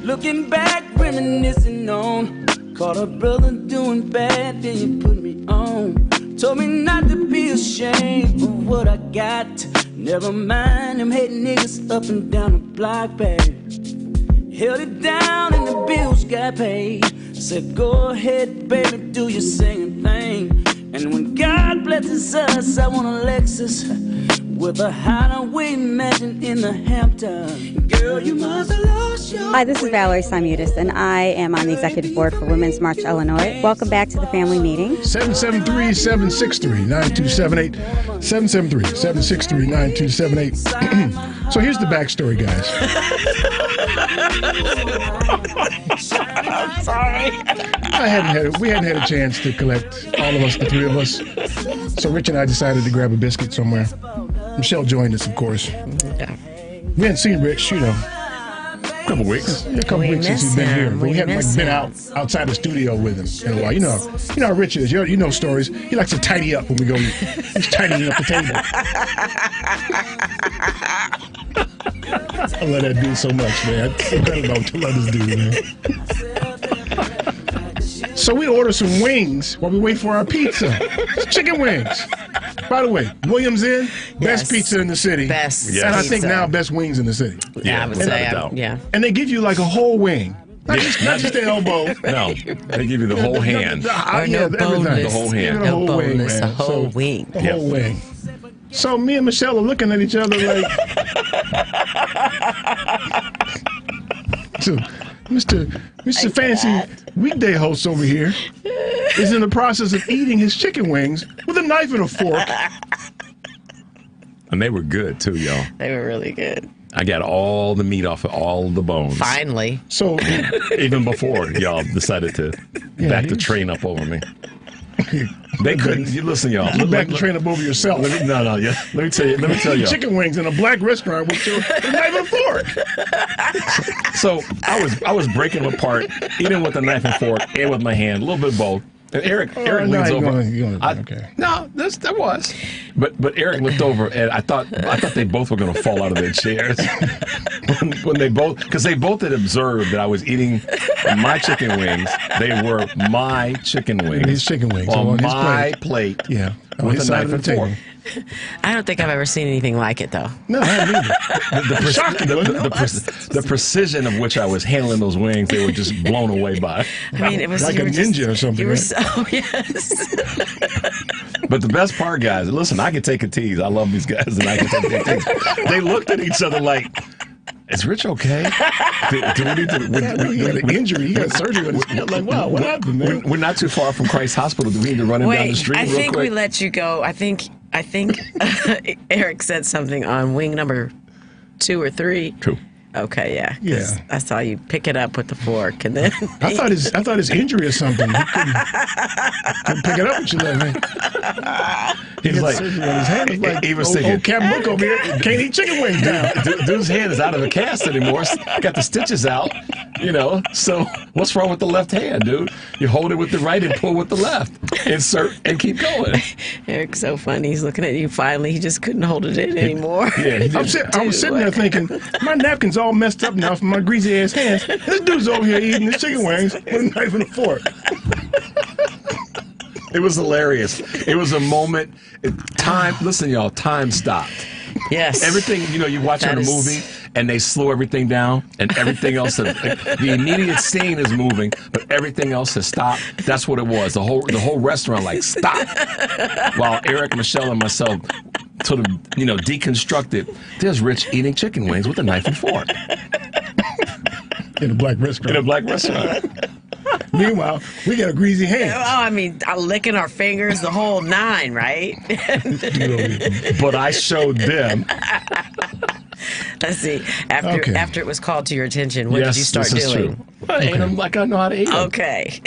Looking back, reminiscing on. Caught a brother doing bad, then you put me on. Told me not to be ashamed of what I got. Never mind them hating niggas up and down the block, babe. Held it down and the bills got paid. Said go ahead, baby, do your singing thing. And when God blesses us, I want a Lexus with a hideaway mansion in the Hamptons. Girl, you must have lost your Hi, this is Valerie Simutis, and I am on the executive board for Women's March Illinois. Welcome back to the family meeting. 773-763-9278. 773-763-9278. So here's the backstory, guys. I'm sorry. We hadn't had a chance to collect, all of us, the three of us. So Rich and I decided to grab a biscuit somewhere. Michelle joined us, of course. Yeah. We hadn't seen Rich, a couple weeks. A couple weeks since he's been here. But we hadn't been outside the studio with him in a while. You know how Rich is. You know stories. He likes to tidy up when we go eat. He's tidying up the table. I love that dude so much, man. I don't know what to love this dude, man. So we order some wings while we wait for our pizza. Chicken wings. By the way, Williams Inn, best pizza in the city. Best And I think now best wings in the city. Yeah, I would say, yeah. And they give you like a whole wing. Not just the elbow. No, they give you the whole hand. Everything. The whole hand. The whole wing, man. The whole wing. The whole wing. So me and Michelle are looking at each other like, so Mr. Fancy Weekday host over here is in the process of eating his chicken wings with a knife and a fork. And they were good too, y'all. They were really good. I got all the meat off of all the bones. Finally. So even before y'all decided to back the train up over me. They couldn't. You listen, y'all. You back the train up over yourself. Let me tell you. Chicken wings in a black restaurant with a knife and fork. So I was breaking them apart, eating with a knife and fork and with my hand, a little bit of both. And Eric leans over. Okay. No, that was. But Eric looked over, and I thought they both were going to fall out of their chairs when they both had observed that I was eating my chicken wings. They were my chicken wings. His chicken wings on my plate. Yeah, with a knife and fork. I don't think I've ever seen anything like it, though. No, I haven't either. The precision of which I was handling those wings, they were just blown away by. I mean, it was like a ninja or something. You were right? yes. But the best part, guys, listen, I can take a tease. I love these guys, and I can take a tease. They looked at each other like, is Rich okay? He had an injury. He got surgery on his head. Like, wow, what happened, man? We're not too far from Christ Hospital. Do we need to run him down the street real quick? I think we let you go. I think Eric said something on wing number 2 or 3. 2. Okay, yeah. Yeah. I saw you pick it up with the fork, and then I thought his injury or something. He couldn't pick it up with you, man. He was like, surgery on his hand. he was thinking, old Captain Book over here can't eat chicken wings now. Dude's hand is out of a cast anymore. Got the stitches out, So what's wrong with the left hand, dude? You hold it with the right and pull with the left. Insert and keep going. Eric's so funny. He's looking at you. Finally, he just couldn't hold it in anymore. Yeah, I was sitting there thinking, my napkin's all messed up now from my greasy ass hands. This dude's over here eating his chicken wings with a knife and a fork. It was hilarious. It was a moment. Listen, y'all, time stopped. Yes. Everything, you watch a movie and they slow everything down and everything else, the immediate scene is moving, but everything else has stopped. That's what it was. The whole restaurant, stop. While Eric, Michelle, and myself sort of, deconstructed. There's Rich eating chicken wings with a knife and fork. In a black restaurant. Meanwhile, we got a greasy hand. Oh, I mean, licking our fingers, the whole 9, right? But I showed them. Let's see. After it was called to your attention, what did you start doing? True. I ate them like I know how to eat them. Okay.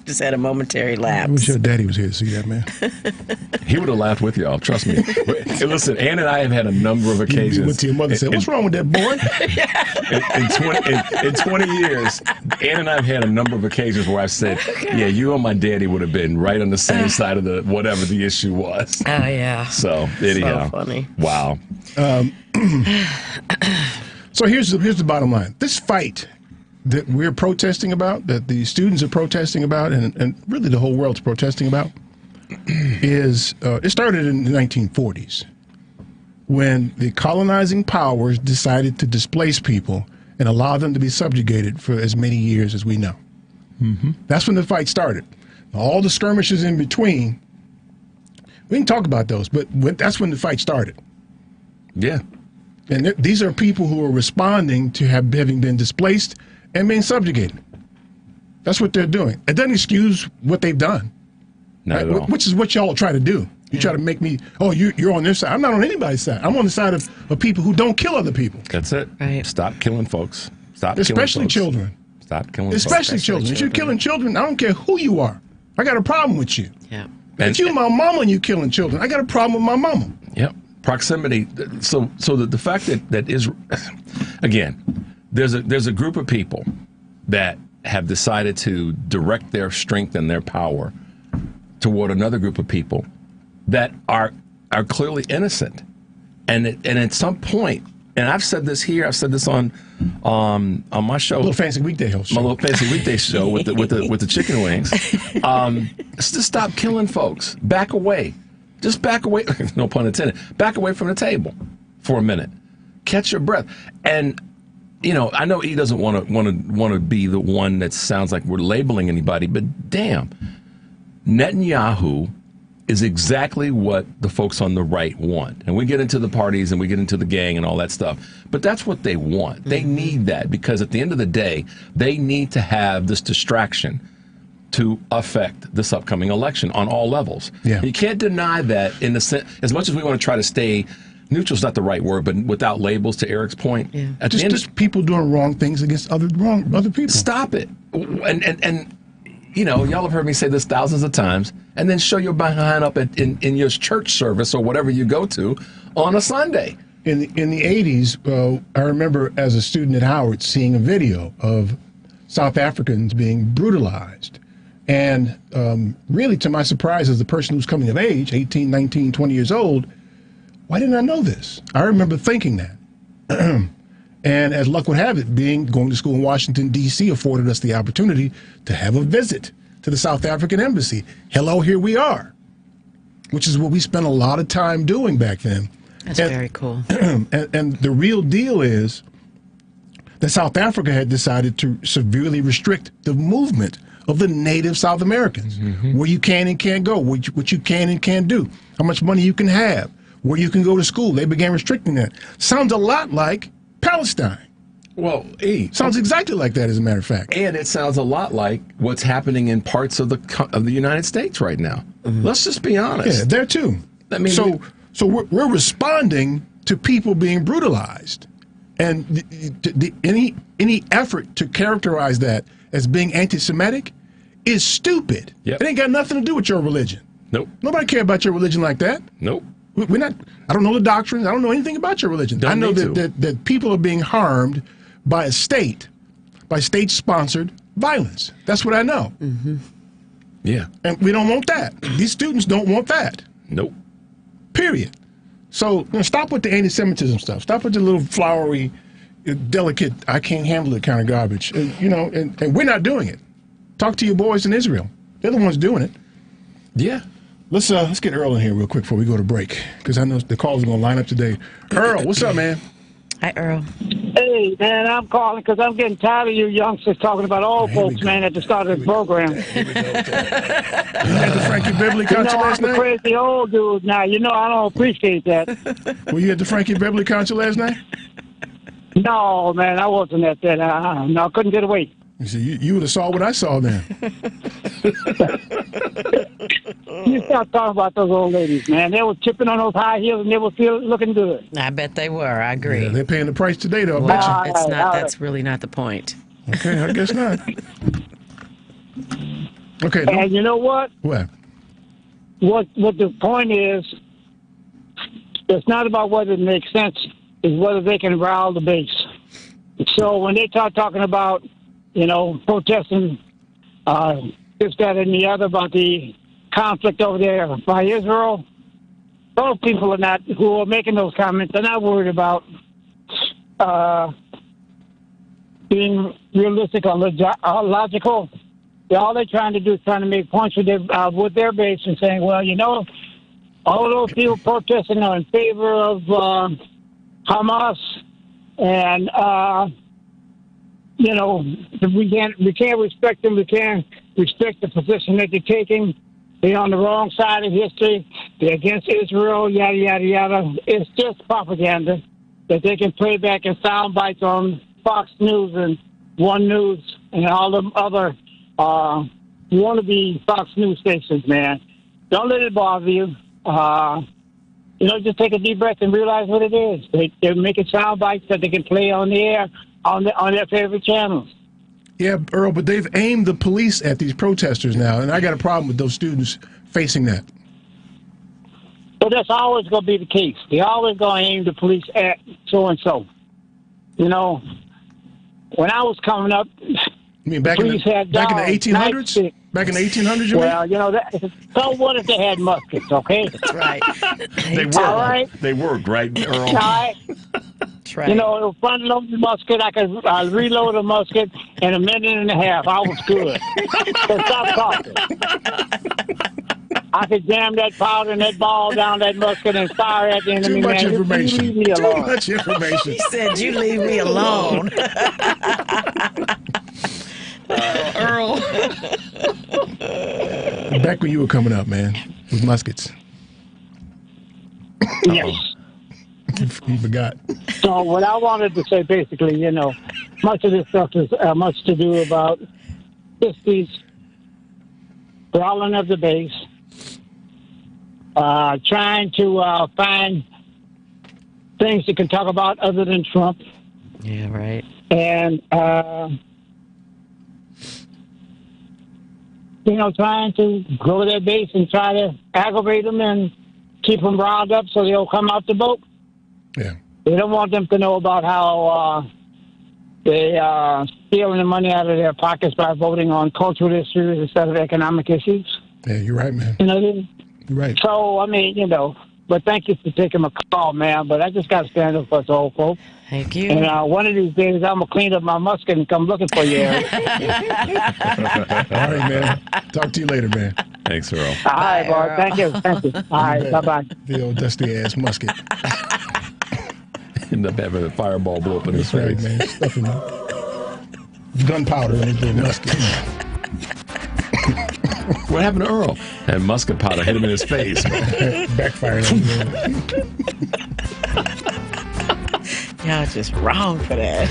Just had a momentary lapse. I wish your daddy was here to see that, man. He would have laughed with y'all, trust me. Listen, Ann and I have had a number of occasions. You went to your mother and said, what's wrong with that boy? In 20 years, Ann and I have had a number of occasions where I've said, yeah, you and my daddy would have been right on the same side of the whatever the issue was. Oh, yeah. So, anyhow. So funny. Wow. So here's the bottom line. This fight that we're protesting about, that the students are protesting about, and really the whole world's protesting about, is it started in the 1940s when the colonizing powers decided to displace people and allow them to be subjugated for as many years as we know. Mm-hmm. That's when the fight started. All the skirmishes in between, we can talk about those, but that's when the fight started. Yeah. And these are people who are responding to having been displaced and being subjugated. That's what they're doing. It doesn't excuse what they've done. Not at all. Which is what y'all try to do. You try to make me, you're on their side. I'm not on anybody's side. I'm on the side of people who don't kill other people. That's it. Right. Stop killing folks. Especially children. Stop killing Especially folks. children. If you're killing children, I don't care who you are. I got a problem with you. Yeah. If you're my mama and you killing children, I got a problem with my mama. Yep. Proximity. So the fact that is, again, there's a group of people that have decided to direct their strength and their power toward another group of people that are clearly innocent, and at some point, and I've said this here, I've said this on my show, Little Fancy Weekday show. My Little Fancy Weekday show with the chicken wings. Just stop killing folks. Back away. Just back away. No pun intended. Back away from the table for a minute. Catch your breath. And I know he doesn't want to be the one that sounds like we're labeling anybody, but damn, Netanyahu is exactly what the folks on the right want. And we get into the parties and we get into the gang and all that stuff. But that's what they want. Mm-hmm. They need that because at the end of the day, they need to have this distraction to affect this upcoming election on all levels. Yeah. You can't deny that in the sense, as much as we want to try to stay neutral is not the right word, but without labels, to Eric's point. Yeah. Just people doing wrong things against other people. Stop it. And y'all have heard me say this thousands of times, and then show your behind up in your church service or whatever you go to on a Sunday. In the 80s, I remember as a student at Howard seeing a video of South Africans being brutalized And really, to my surprise, as a person who's coming of age, 18, 19, 20 years old, why didn't I know this? I remember thinking that. And as luck would have it, going to school in Washington, D.C. afforded us the opportunity to have a visit to the South African embassy. Hello, here we are, which is what we spent a lot of time doing back then. That's very cool. And the real deal is that South Africa had decided to severely restrict the movement of the native South Americans, where you can and can't go, what you can and can't do, how much money you can have, where you can go to school. They began restricting that. Sounds a lot like Palestine. Well, sounds exactly like that, as a matter of fact. And it sounds a lot like what's happening in parts of the United States right now. Let's just be honest. Yeah, there too. I mean, so we're responding to people being brutalized, and any effort to characterize that as being anti-Semitic is stupid. Yep. It ain't got nothing to do with your religion. Nope. Nobody care about your religion like that. Nope. We're not. I don't know the doctrines. I don't know anything about your religion. I know that people are being harmed by state-sponsored violence. That's what I know. Yeah. And we don't want that. These students don't want that. Nope. Period. So stop with the anti-Semitism stuff. Stop with the little flowery, delicate, I can't handle it kind of garbage. And we're not doing it. Talk to your boys in Israel. They're the ones doing it. Yeah. Let's get Earl in here real quick before we go to break, because I know the calls are going to line up today. Earl, what's up, man? Hi, Earl. Hey, man, I'm calling because I'm getting tired of you youngsters talking about old folks, man, at the start of the program. You had the Frankie Beverly concert last night? I'm a crazy old dude now. I don't appreciate that. Were you at the Frankie Beverly concert last night? No, man, I wasn't at that. No, I couldn't get away. You see, you would have saw what I saw then. You start talking about those old ladies, man. They were tipping on those high heels and they were still looking good. I bet they were. I agree. Yeah, they're paying the price today, though. Well, I bet you. it's not. That's really not the point. Okay, I guess not. Okay. And you know what? What? What the point is, it's not about whether it makes sense, it's whether they can rile the base. So when they start talking about, protesting this, that, and the other about the conflict over there by Israel, those people who are making those comments, they're not worried about being realistic or logical. All they're trying to do is trying to make points with their base and saying, well, all those people protesting are in favor of Hamas, and we can't respect them. We can't respect the position that they're taking. They're on the wrong side of history. They're against Israel. Yada yada yada. It's just propaganda that they can play back in sound bites on Fox News and One News and all the other wannabe Fox News stations. Man, don't let it bother you. Just take a deep breath and realize what it is. They're making sound bites that they can play on the air on their favorite channels. Yeah, Earl, but they've aimed the police at these protesters now, and I got a problem with those students facing that. But that's always going to be the case. They're always going to aim the police at so-and-so. When I was coming up, you mean back in the 1800s? Back in the 1800s, you mean? So what if they had muskets, okay? That's right. They were. All right? They were, right, Earl? All right. That's right. Front load the musket, I could reload a musket in a minute and a half. I was good. So stop talking. I could jam that powder and that ball down that musket and fire at the enemy. Too much information. Leave me alone. Too much information. He said, "You leave me alone." Earl. Back when you were coming up, man, with muskets. Yes. You forgot. So what I wanted to say, basically, much of this stuff is much to do about just these growling of the base, trying to find things you can talk about other than Trump. Yeah, right. And, trying to grow their base and try to aggravate them and keep them riled up so they'll come out the boat. Yeah. They don't want them to know about how They are stealing the money out of their pockets by voting on cultural issues instead of economic issues. Yeah, you're right, man. You know what I mean? You're right. So, I mean, you know, but thank you for taking my call, man. But I just got to stand up for us old folks. Thank you. And one of these days, I'm going to clean up my musket and come looking for you, Eric. All right, man. Talk to you later, man. Thanks, Earl. All right, boy. Thank you. Thank you. All right, bye-bye. The old dusty-ass musket. End up having a fireball blow up in his That's right, face. man. Stuffing gunpowder in his little musket. What happened to Earl? And musket powder hit him in his face. Backfired on him. Y'all just wrong for that.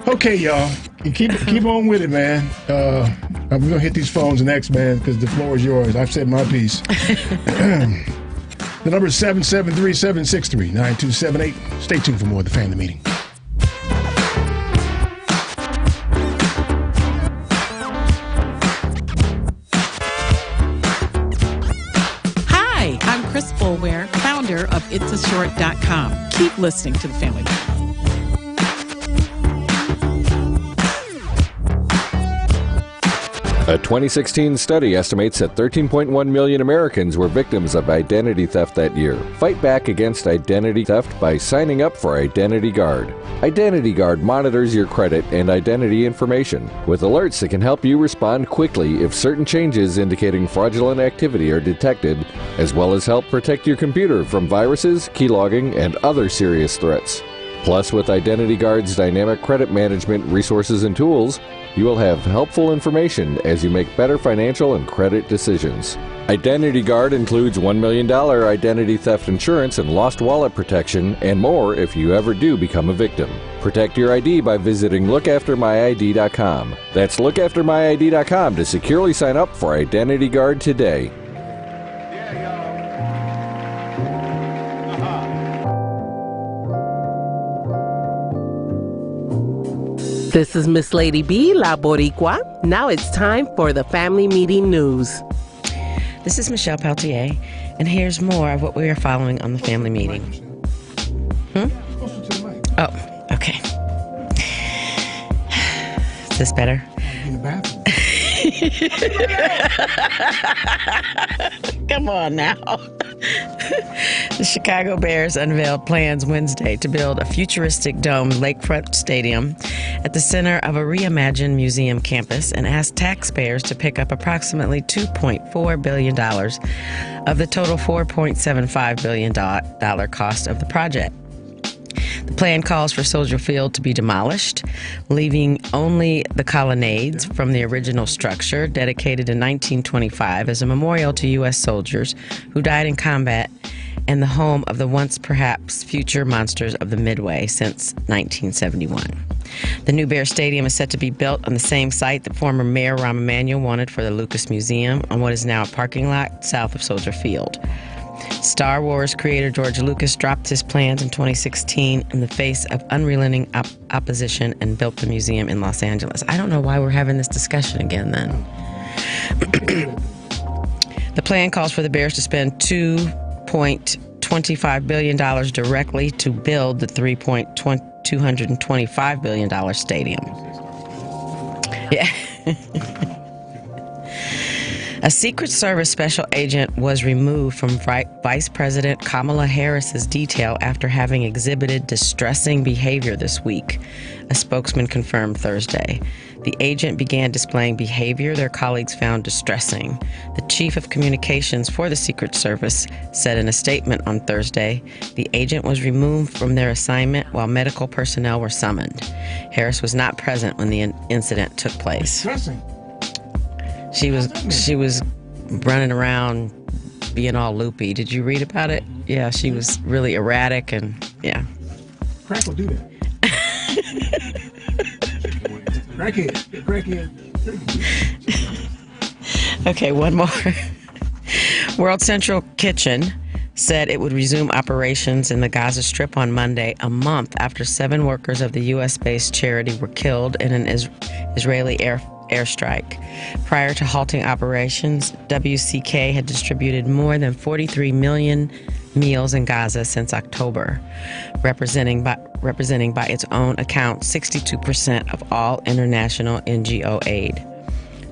Okay, y'all. Keep on with it, man. We're going to hit these phones next, man, because the floor is yours. I've said my piece. The number is 773-763-9278. Stay tuned for more of the Family Meeting. Hi, I'm Chris Fulware, founder of itsashort.com. Keep listening to the Family Meeting. A 2016 study estimates that 13.1 million Americans were victims of identity theft that year. Fight back against identity theft by signing up for Identity Guard. Identity Guard monitors your credit and identity information with alerts that can help you respond quickly if certain changes indicating fraudulent activity are detected, as well as help protect your computer from viruses, keylogging, and other serious threats. Plus, with Identity Guard's dynamic credit management resources and tools, you will have helpful information as you make better financial and credit decisions. Identity Guard includes $1 million identity theft insurance and lost wallet protection, and more if you ever do become a victim. Protect your ID by visiting lookaftermyid.com. That's lookaftermyid.com to securely sign up for Identity Guard today. This is Miss Lady B, La Boricua. Now it's time for the Family Meeting News. This is Michelle Peltier, and here's more of what we are following on the Family Meeting. Oh, okay. Is this better? In the bathroom. Come on now. The Chicago Bears unveiled plans Wednesday to build a futuristic domed lakefront stadium at the center of a reimagined museum campus and asked taxpayers to pick up approximately $2.4 billion of the total $4.75 billion cost of the project. The plan calls for Soldier Field to be demolished, leaving only the colonnades from the original structure dedicated in 1925 as a memorial to U.S. soldiers who died in combat and the home of the once perhaps future monsters of the Midway since 1971. The new Bear Stadium is set to be built on the same site that former Mayor Rahm Emanuel wanted for the Lucas Museum on what is now a parking lot south of Soldier Field. Star Wars creator George Lucas dropped his plans in 2016 in the face of unrelenting opposition and built the museum in Los Angeles. I don't know why we're having this discussion again then. The plan calls for the Bears to spend $2.25 billion directly to build the $225 billion stadium. Yeah. A Secret Service special agent was removed from Vice President Kamala Harris's detail after having exhibited distressing behavior this week, a spokesman confirmed Thursday. The agent began displaying behavior their colleagues found distressing. The chief of communications for the Secret Service said in a statement on Thursday, the agent was removed from their assignment while medical personnel were summoned. Harris was not present when the incident took place. Distressing. She was running around being all loopy. Did you read about it? Yeah, she was really erratic and yeah. Crack will do that. Crackhead. Okay, one more. World Central Kitchen said it would resume operations in the Gaza Strip on Monday, a month after 7 workers of the U.S.-based charity were killed in an Israeli airstrike. Prior to halting operations, WCK had distributed more than 43 million meals in Gaza since October, representing representing by its own account 62% of all international NGO aid.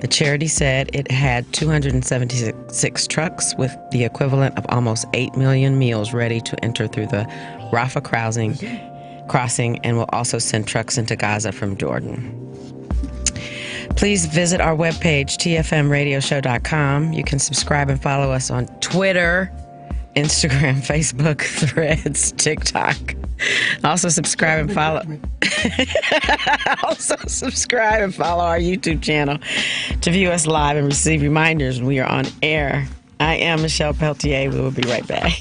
The charity said it had 276 trucks with the equivalent of almost 8 million meals ready to enter through the Rafah crossing and will also send trucks into Gaza from Jordan. Please visit our webpage, tfmradioshow.com. You can subscribe and follow us on Twitter, Instagram, Facebook, Threads, TikTok. Also subscribe and follow. Also subscribe and follow our YouTube channel to view us live and receive reminders when we are on air. I am Michelle Peltier. We will be right back.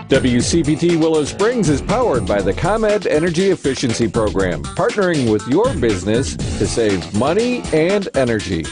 WCPT Willow Springs is powered by the ComEd Energy Efficiency Program, partnering with your business to save money and energy.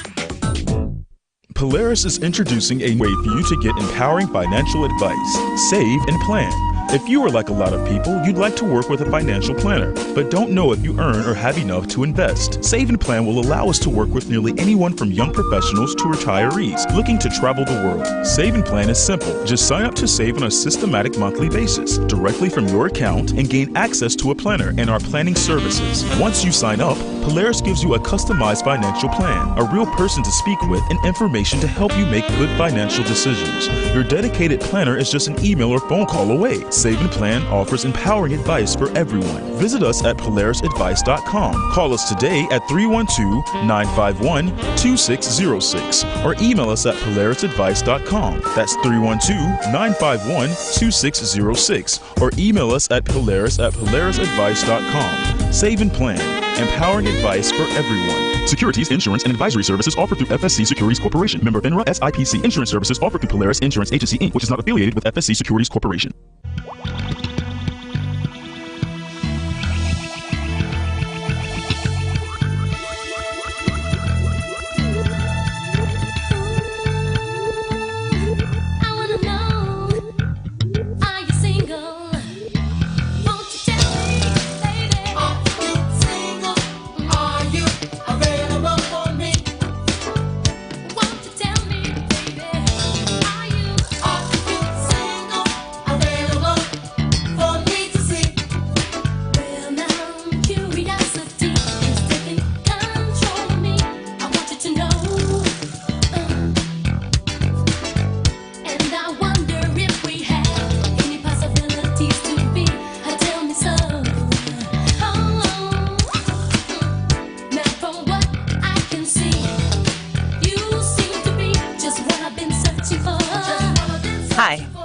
Polaris is introducing a way for you to get empowering financial advice. Save and plan. If you are like a lot of people, you'd like to work with a financial planner, but don't know if you earn or have enough to invest. Save and Plan will allow us to work with nearly anyone from young professionals to retirees looking to travel the world. Save and Plan is simple. Just sign up to save on a systematic monthly basis, directly from your account, and gain access to a planner and our planning services. Once you sign up, Polaris gives you a customized financial plan, a real person to speak with, and information to help you make good financial decisions. Your dedicated planner is just an email or phone call away. Save and Plan offers empowering advice for everyone. Visit us at polarisadvice.com. Call us today at 312-951-2606 or email us at polarisadvice.com. That's 312-951-2606 or email us at polarisadvice.com. Save and Plan. Empowering advice for everyone. Securities, insurance, and advisory services offered through FSC Securities Corporation. Member FINRA SIPC. Insurance services offered through Polaris Insurance Agency, Inc., which is not affiliated with FSC Securities Corporation.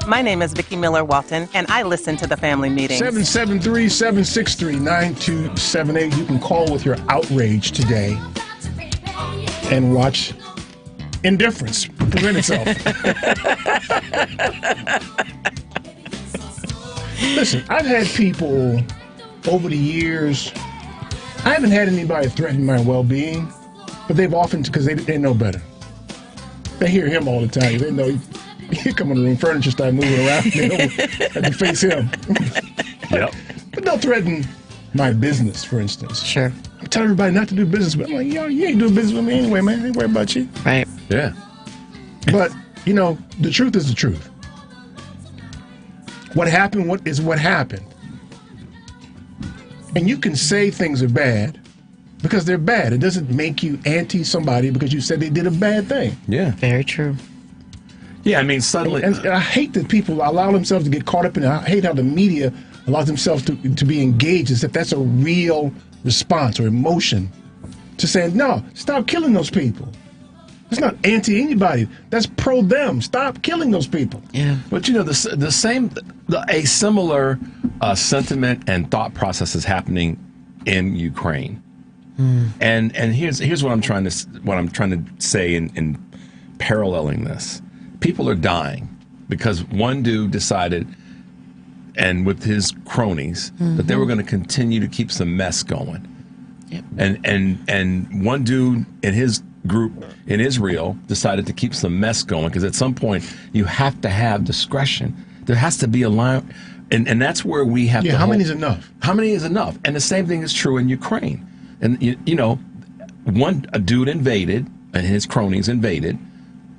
My name is Vicki Miller Walton, and I listen to the family meetings. 773-763-9278. You can call with your outrage today and watch indifference present itself. Listen, I've had people over the years, I haven't had anybody threaten my well-being, but they've often, because they know better. They hear him all the time. They know he come in the room, furniture start moving around. They don't have to face him. Yep. But they'll threaten my business, for instance. Sure. I tell everybody not to do business, but I'm like, yo, you ain't doing business with me anyway, man. I ain't worried about you. Right. Yeah. But, you know, the truth is the truth. What happened is what happened. And you can say things are bad because they're bad. It doesn't make you anti somebody because you said they did a bad thing. Yeah. Very true. Yeah, I mean, suddenly... And I hate that people allow themselves to get caught up in it. I hate how the media allows themselves to be engaged as if that's a real response or emotion to saying, no, stop killing those people. It's not anti-anybody. That's pro-them. Stop killing those people. Yeah. But, you know, a similar sentiment and thought process is happening in Ukraine. And here's what I'm trying to say in paralleling this. People are dying because one dude decided, and with his cronies, that they were going to continue to keep some mess going. Yep. And one dude in his group in Israel decided to keep some mess going because at some point you have to have discretion. There has to be a line, and that's where we have to. How many is enough? How many is enough? And the same thing is true in Ukraine. And you know, a dude invaded, and his cronies invaded.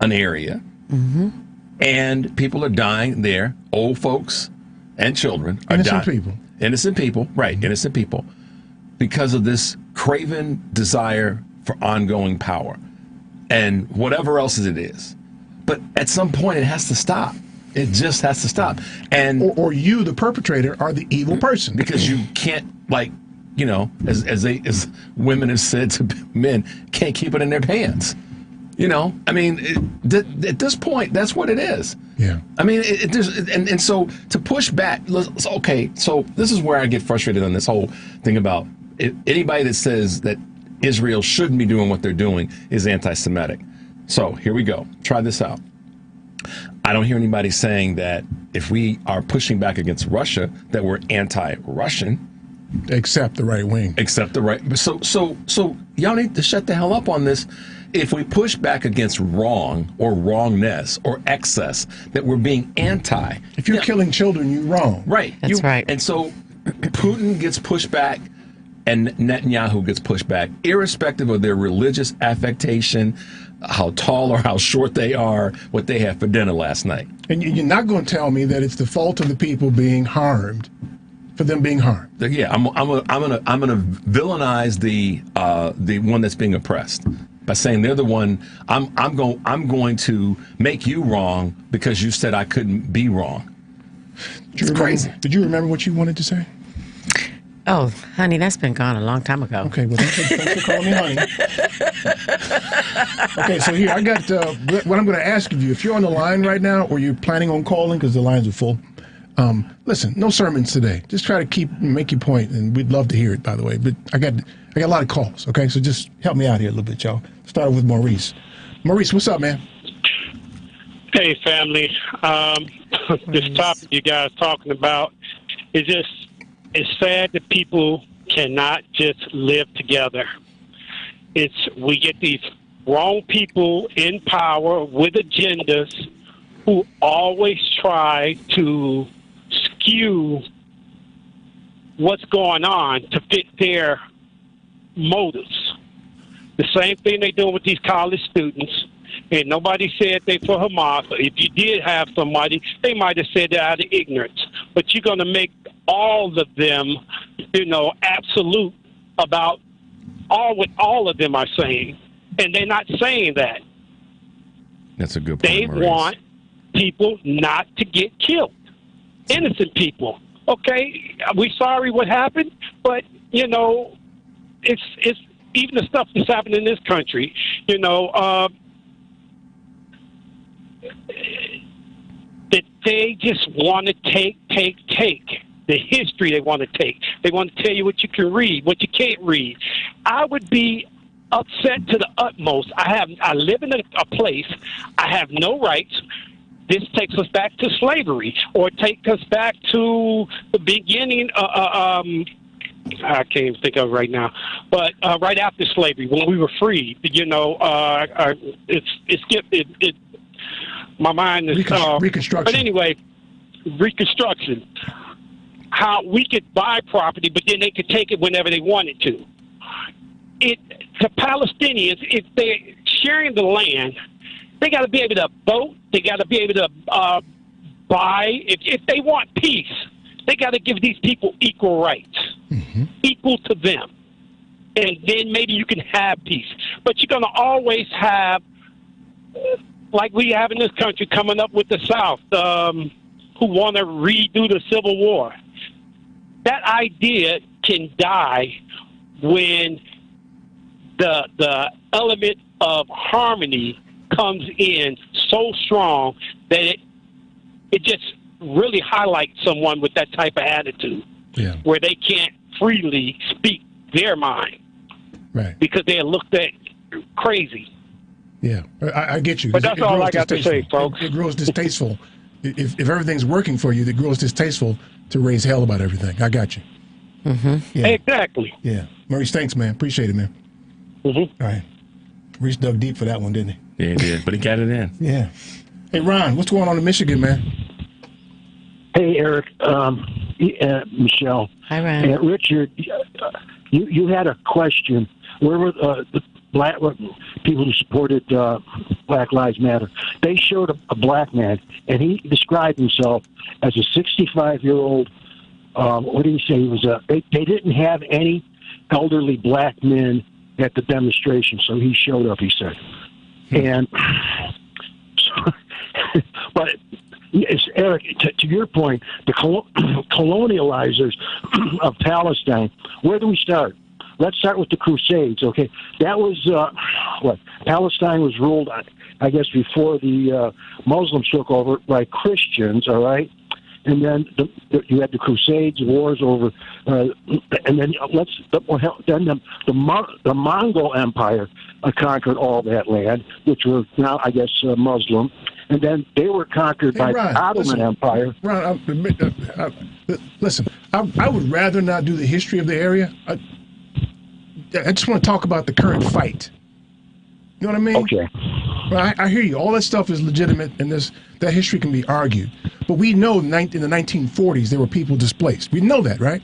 an area, and people are dying there. Old folks and children are Innocent dying. people. Innocent people, right, innocent people, because of this craven desire for ongoing power and whatever else it is. But at some point, it has to stop. It just has to stop. And or you, the perpetrator, are the evil person. Because you can't, like, you know, as women have said to men, can't keep it in their pants. You know, I mean, at this point, that's what it is. Yeah. I mean, and so to push back, okay, so this is where I get frustrated on this whole thing about anybody that says that Israel shouldn't be doing what they're doing is anti-Semitic. So here we go. Try this out. I don't hear anybody saying that if we are pushing back against Russia, that we're anti-Russian. Except the right wing. Except the right. So y'all need to shut the hell up on this. If we push back against wrong or wrongness or excess, that we're being anti. If you're killing children, you're wrong. Right. That's right. And so Putin gets pushed back and Netanyahu gets pushed back, irrespective of their religious affectation, how tall or how short they are, what they had for dinner last night. And you're not going to tell me that it's the fault of the people being harmed for them being harmed. Yeah, I'm gonna villainize the one that's being oppressed by saying they're the one. I'm going to make you wrong because you said I couldn't be wrong. It's crazy. Did you remember what you wanted to say? Oh, honey, that's been gone a long time ago. Okay, well, thanks for calling me honey. Okay, so here, I got what I'm going to ask of you. If you're on the line right now or you're planning on calling because the lines are full, listen, no sermons today. Just try to make your point, and we'd love to hear it, by the way. But I got a lot of calls, okay? So just help me out here a little bit, y'all. Start with Maurice. Maurice, what's up, man? Hey, family. This topic you guys talking about is just, it's sad that people cannot just live together. We get these wrong people in power with agendas who always try to skew what's going on to fit their motives. The same thing they do with these college students. And nobody said they for Hamas. If you did have somebody, they might have said that out of ignorance. But you're going to make all of them, absolute about what all of them are saying. And they're not saying that. That's a good point, They Maurice. want people not to get killed. Innocent people. Okay, we're sorry what happened, but, it's even the stuff that's happening in this country, that they just want to take. The history they want to take. They want to tell you what you can read, what you can't read. I would be upset to the utmost. I live in a place. I have no rights. This takes us back to slavery, or take us back to the beginning. I can't even think of it right now, but right after slavery, when we were free, my mind is Reconstruction. But anyway, Reconstruction. How we could buy property, but then they could take it whenever they wanted to. The Palestinians, if they're sharing the land, they got to be able to vote. They got to be able to buy. If they want peace, they got to give these people equal rights, equal to them. And then maybe you can have peace. But you're going to always have, like we have in this country, coming up with the South, who want to redo the Civil War. That idea can die when the element of harmony comes in so strong that it just really highlights someone with that type of attitude, where they can't freely speak their mind, right? Because they're looked at crazy. Yeah, I get you. But that's all I got to say, folks. It grows distasteful. If everything's working for you, it grows distasteful to raise hell about everything. I got you. Yeah. Exactly. Yeah. Maurice, thanks, man. Appreciate it, man. All right. Maurice dug deep for that one, didn't he? Yeah, he did, but he got it in. Yeah. Hey, Ron, what's going on in Michigan, man? Hey, Eric, Michelle. Hi, Ron. Richard, you had a question. Where were people who supported Black Lives Matter. They showed a black man, and he described himself as a 65-year-old. What did he say? He was they didn't have any elderly black men at the demonstration, so he showed up. He said, and but. Yes, Eric, to your point, the colonializers of Palestine, where do we start? Let's start with the Crusades, okay? That was, Palestine was ruled, I guess, before the Muslims took over by Christians, all right? And then you had the Crusades, wars over, and then the Mongol Empire conquered all that land, which were now, I guess, Muslim. And then they were conquered by the Ottoman Empire. Ron, listen, I would rather not do the history of the area. I just want to talk about the current fight. You know what I mean? Okay. Well, I hear you. All that stuff is legitimate, and that history can be argued. But we know in the 1940s there were people displaced. We know that, right?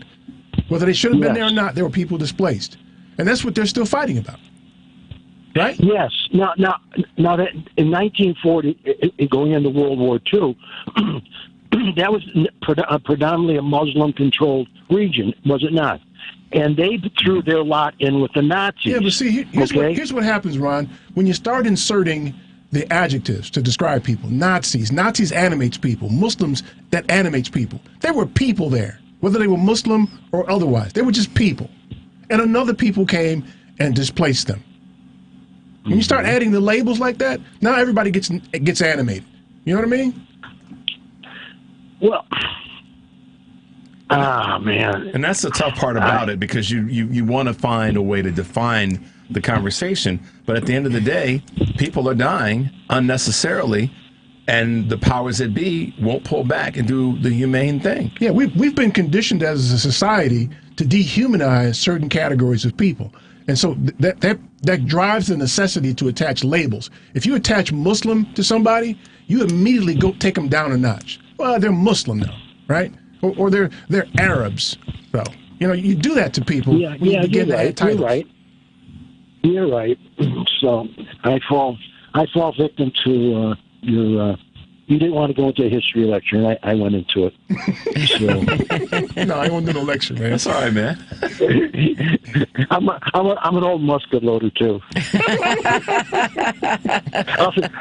Whether they should have been there or not, there were people displaced. And that's what they're still fighting about. Right? Yes. Now that in 1940, going into World War II, that was predominantly a Muslim-controlled region, was it not? And they threw their lot in with the Nazis. Yeah, but see, here's what happens, Ron. When you start inserting the adjectives to describe people, Nazis animates people. Muslims, that animates people. There were people there, whether they were Muslim or otherwise. They were just people. And another people came and displaced them. When you start adding the labels like that, now everybody gets animated. You know what I mean? Well, man. And that's the tough part about it, because you want to find a way to define the conversation, but at the end of the day, people are dying unnecessarily, and the powers that be won't pull back and do the humane thing. Yeah, we've been conditioned as a society to dehumanize certain categories of people. And so that drives the necessity to attach labels. If you attach Muslim to somebody, you immediately go take them down a notch. Well, they're Muslim now, right? Or they're Arabs. So, you do that to people. Yeah, you're right. You're right. So I fall victim to your. You didn't want to go into a history lecture, and I went into it. So. No, I won't do no lecture, man. That's all right, man. I'm an old musket loader too.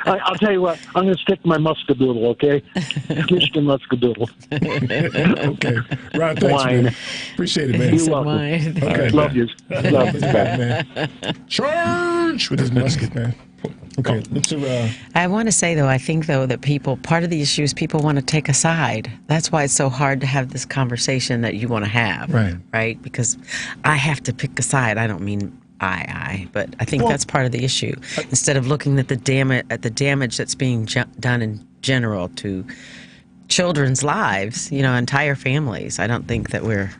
I'll tell you what. I'm going to stick to my muscadoodle, okay? Michigan muscadoodle. Okay, Ron, thanks, man. Appreciate it, man. You're welcome. Okay, love you. Love you, man. Charge with his musket, man. Okay, I want to say, though, I think, though, that part of the issue is people want to take a side. That's why it's so hard to have this conversation that you want to have. Right? Because I have to pick a side. I don't mean but I think that's part of the issue. Instead of looking at the damage that's being done in general to children's lives, entire families. I don't think that we're...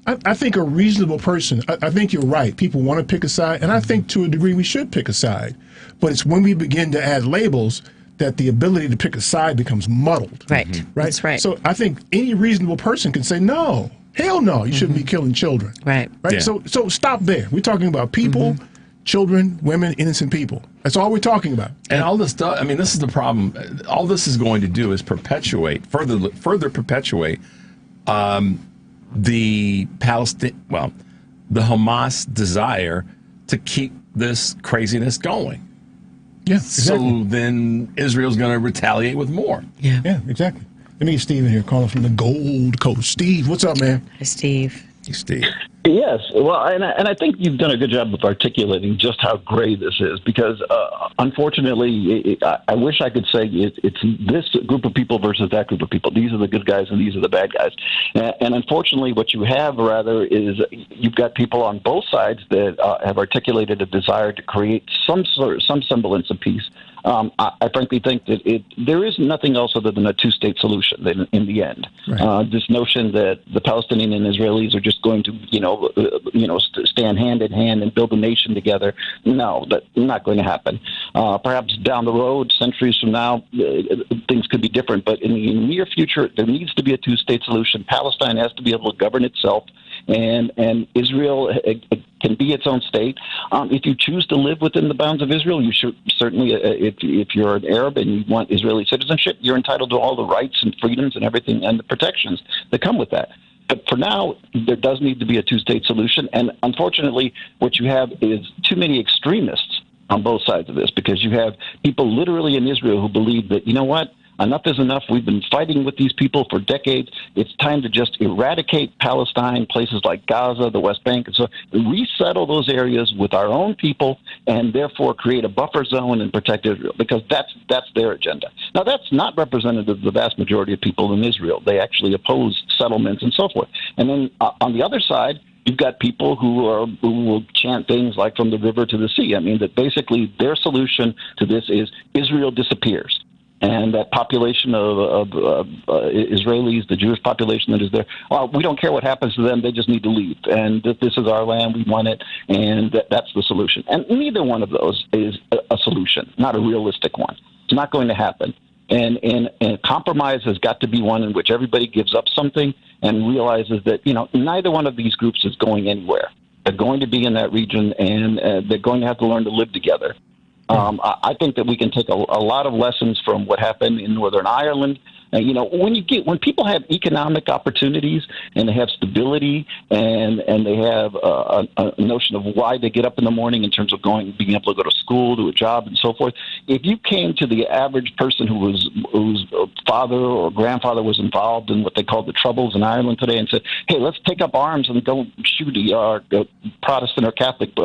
I think a reasonable person, I think you're right. People want to pick a side, and I think to a degree we should pick a side. But it's when we begin to add labels that the ability to pick a side becomes muddled. Right. That's right. So I think any reasonable person can say, no, hell no, you shouldn't be killing children. Right. Yeah. So stop there. We're talking about people, children, women, innocent people. That's all we're talking about. And all this stuff, this is the problem. All this is going to do is further perpetuate the Hamas desire to keep this craziness going. Yeah, exactly. So then Israel's going to retaliate with more. Yeah, exactly. Let me get Steve in here calling from the Gold Coast. Steve, what's up, man? Hi, Steve. Hey, Steve. Yes, well, and I think you've done a good job of articulating just how gray this is, because unfortunately, I wish I could say it's this group of people versus that group of people. These are the good guys and these are the bad guys. And unfortunately, what you have, rather, is you've got people on both sides that have articulated a desire to create some semblance of peace. I frankly think that there is nothing else other than a two-state solution in the end. Right. This notion that the Palestinian and Israelis are just going to, stand hand in hand and build a nation together. No, that's not going to happen. Perhaps down the road, centuries from now, things could be different. But in the near future, there needs to be a two-state solution. Palestine has to be able to govern itself. and Israel can be its own state. If you choose to live within the bounds of Israel, you should certainly, if you're an Arab and you want Israeli citizenship, you're entitled to all the rights and freedoms and everything and the protections that come with that. But for now, there does need to be a two-state solution. And unfortunately, what you have is too many extremists on both sides of this, because you have people literally in Israel who believe that, you know what, enough is enough. We've been fighting with these people for decades. It's time to just eradicate Palestine, places like Gaza, the West Bank, and so resettle those areas with our own people, and therefore create a buffer zone and protect Israel, because that's their agenda. Now, that's not representative of the vast majority of people in Israel. They actually oppose settlements and so forth. And then on the other side, you've got people who will chant things like from the river to the sea. I mean, that basically their solution to this is Israel disappears. And that population of Israelis, the Jewish population that is there, well, we don't care what happens to them. They just need to leave. And this is our land. We want it. And that's the solution. And neither one of those is a solution, not a realistic one. It's not going to happen. And compromise has got to be one in which everybody gives up something and realizes that, neither one of these groups is going anywhere. They're going to be in that region, and they're going to have to learn to live together. I think that we can take a lot of lessons from what happened in Northern Ireland. When people have economic opportunities and they have stability and they have a notion of why they get up in the morning in terms of being able to go to school, to a job, and so forth. If you came to the average person whose father or grandfather was involved in what they call the Troubles in Ireland today and said, "Hey, let's take up arms and go shoot our Protestant or Catholic,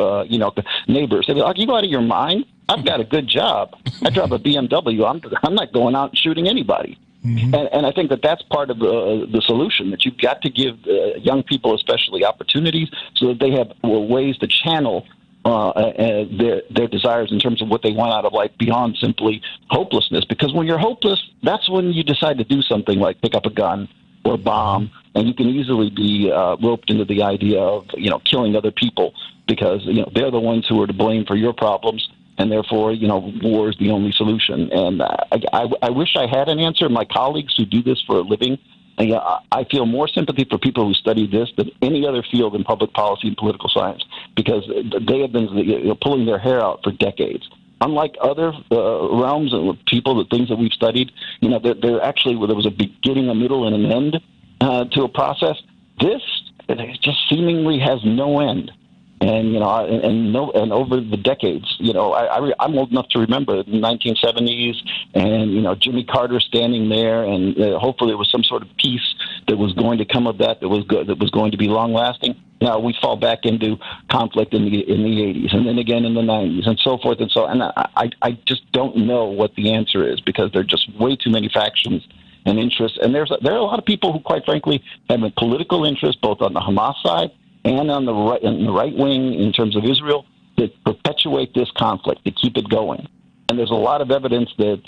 neighbors," they'd be like, "You out of your mind? I've got a good job. I drive a BMW. I'm not going out and shooting anybody." Mm-hmm. And I think that's part of the solution, that you've got to give young people especially opportunities so that they have ways to channel their desires in terms of what they want out of life beyond simply hopelessness. Because when you're hopeless, that's when you decide to do something like pick up a gun or bomb, and you can easily be roped into the idea of killing other people because they're the ones who are to blame for your problems. And therefore, war is the only solution. And I wish I had an answer. My colleagues who do this for a living, I feel more sympathy for people who study this than any other field in public policy and political science, because they have been pulling their hair out for decades. Unlike other realms and people, the things that we've studied, there actually there was a beginning, a middle, and an end to a process. This just seemingly has no end. And and over the decades, I'm old enough to remember the 1970s, and Jimmy Carter standing there, and hopefully there was some sort of peace that was going to come of that was good, that was going to be long lasting. Now we fall back into conflict in the 80s, and then again in the 90s, and so forth and so on. And I just don't know what the answer is, because there are just way too many factions and interests, and there are a lot of people who, quite frankly, have a political interest both on the Hamas side and on the right wing in terms of Israel, that perpetuate this conflict, to keep it going. And there's a lot of evidence that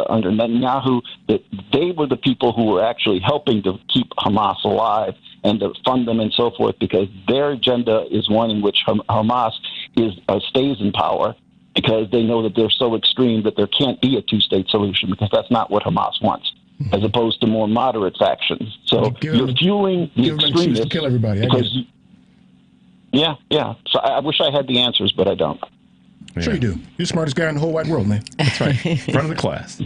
under Netanyahu, that they were the people who were actually helping to keep Hamas alive and to fund them and so forth, because their agenda is one in which Hamas stays in power, because they know that they're so extreme that there can't be a two-state solution, because that's not what Hamas wants, as opposed to more moderate factions. So you're fueling the extremists to kill everybody. Yeah. So I wish I had the answers, but I don't. Yeah. Sure you do. You're the smartest guy in the whole wide world, man. That's right. Front of the class.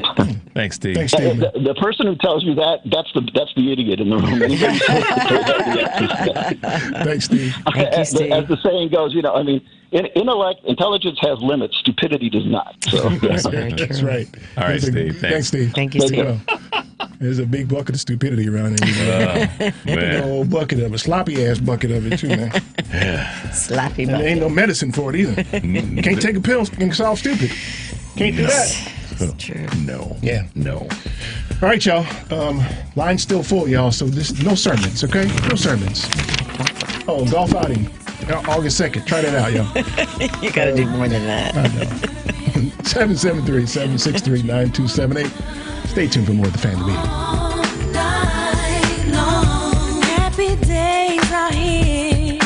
Thanks, Steve. Thanks, Steve. The person who tells you that's the idiot in the room. Thanks, Steve. Thank you, Steve. As the saying goes, intelligence has limits. Stupidity does not. So that's right. All right, Steve. Thanks, Steve. Thank you, Steve. There's a big bucket of stupidity around here. Big old bucket of it. Sloppy ass bucket of it too, man. Yeah. Sloppy bucket. There ain't no medicine for it either. Can't take a pill and solve stupid. Can't do that. That's true. No. Yeah. No. All right, y'all. Line's still full, y'all. So no sermons, okay? No sermons. Oh, golf outing. August 2nd. Try that out, y'all. You got to do more than that. I know. 773-763-9278. Stay tuned for more of the Family Meeting. Happy days are here,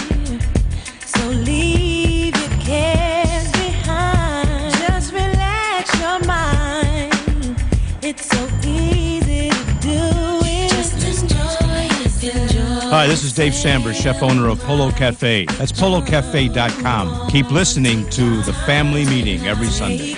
so leave your cares behind. Just relax your mind. It's so easy to do it. Just enjoy it. Hi, this is Dave Sambers, chef owner of Polo Cafe. That's polocafe.com. Keep listening to The Family Meeting every Sunday.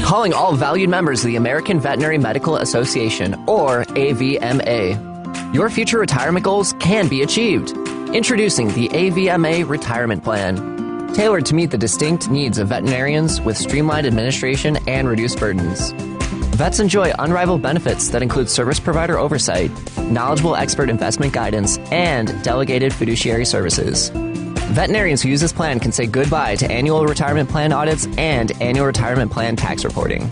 Calling all valued members of the American Veterinary Medical Association, or AVMA. Your future retirement goals can be achieved. Introducing the AVMA Retirement Plan, tailored to meet the distinct needs of veterinarians with streamlined administration and reduced burdens. Vets enjoy unrivaled benefits that include service provider oversight, knowledgeable expert investment guidance, and delegated fiduciary services. Veterinarians who use this plan can say goodbye to annual retirement plan audits and annual retirement plan tax reporting.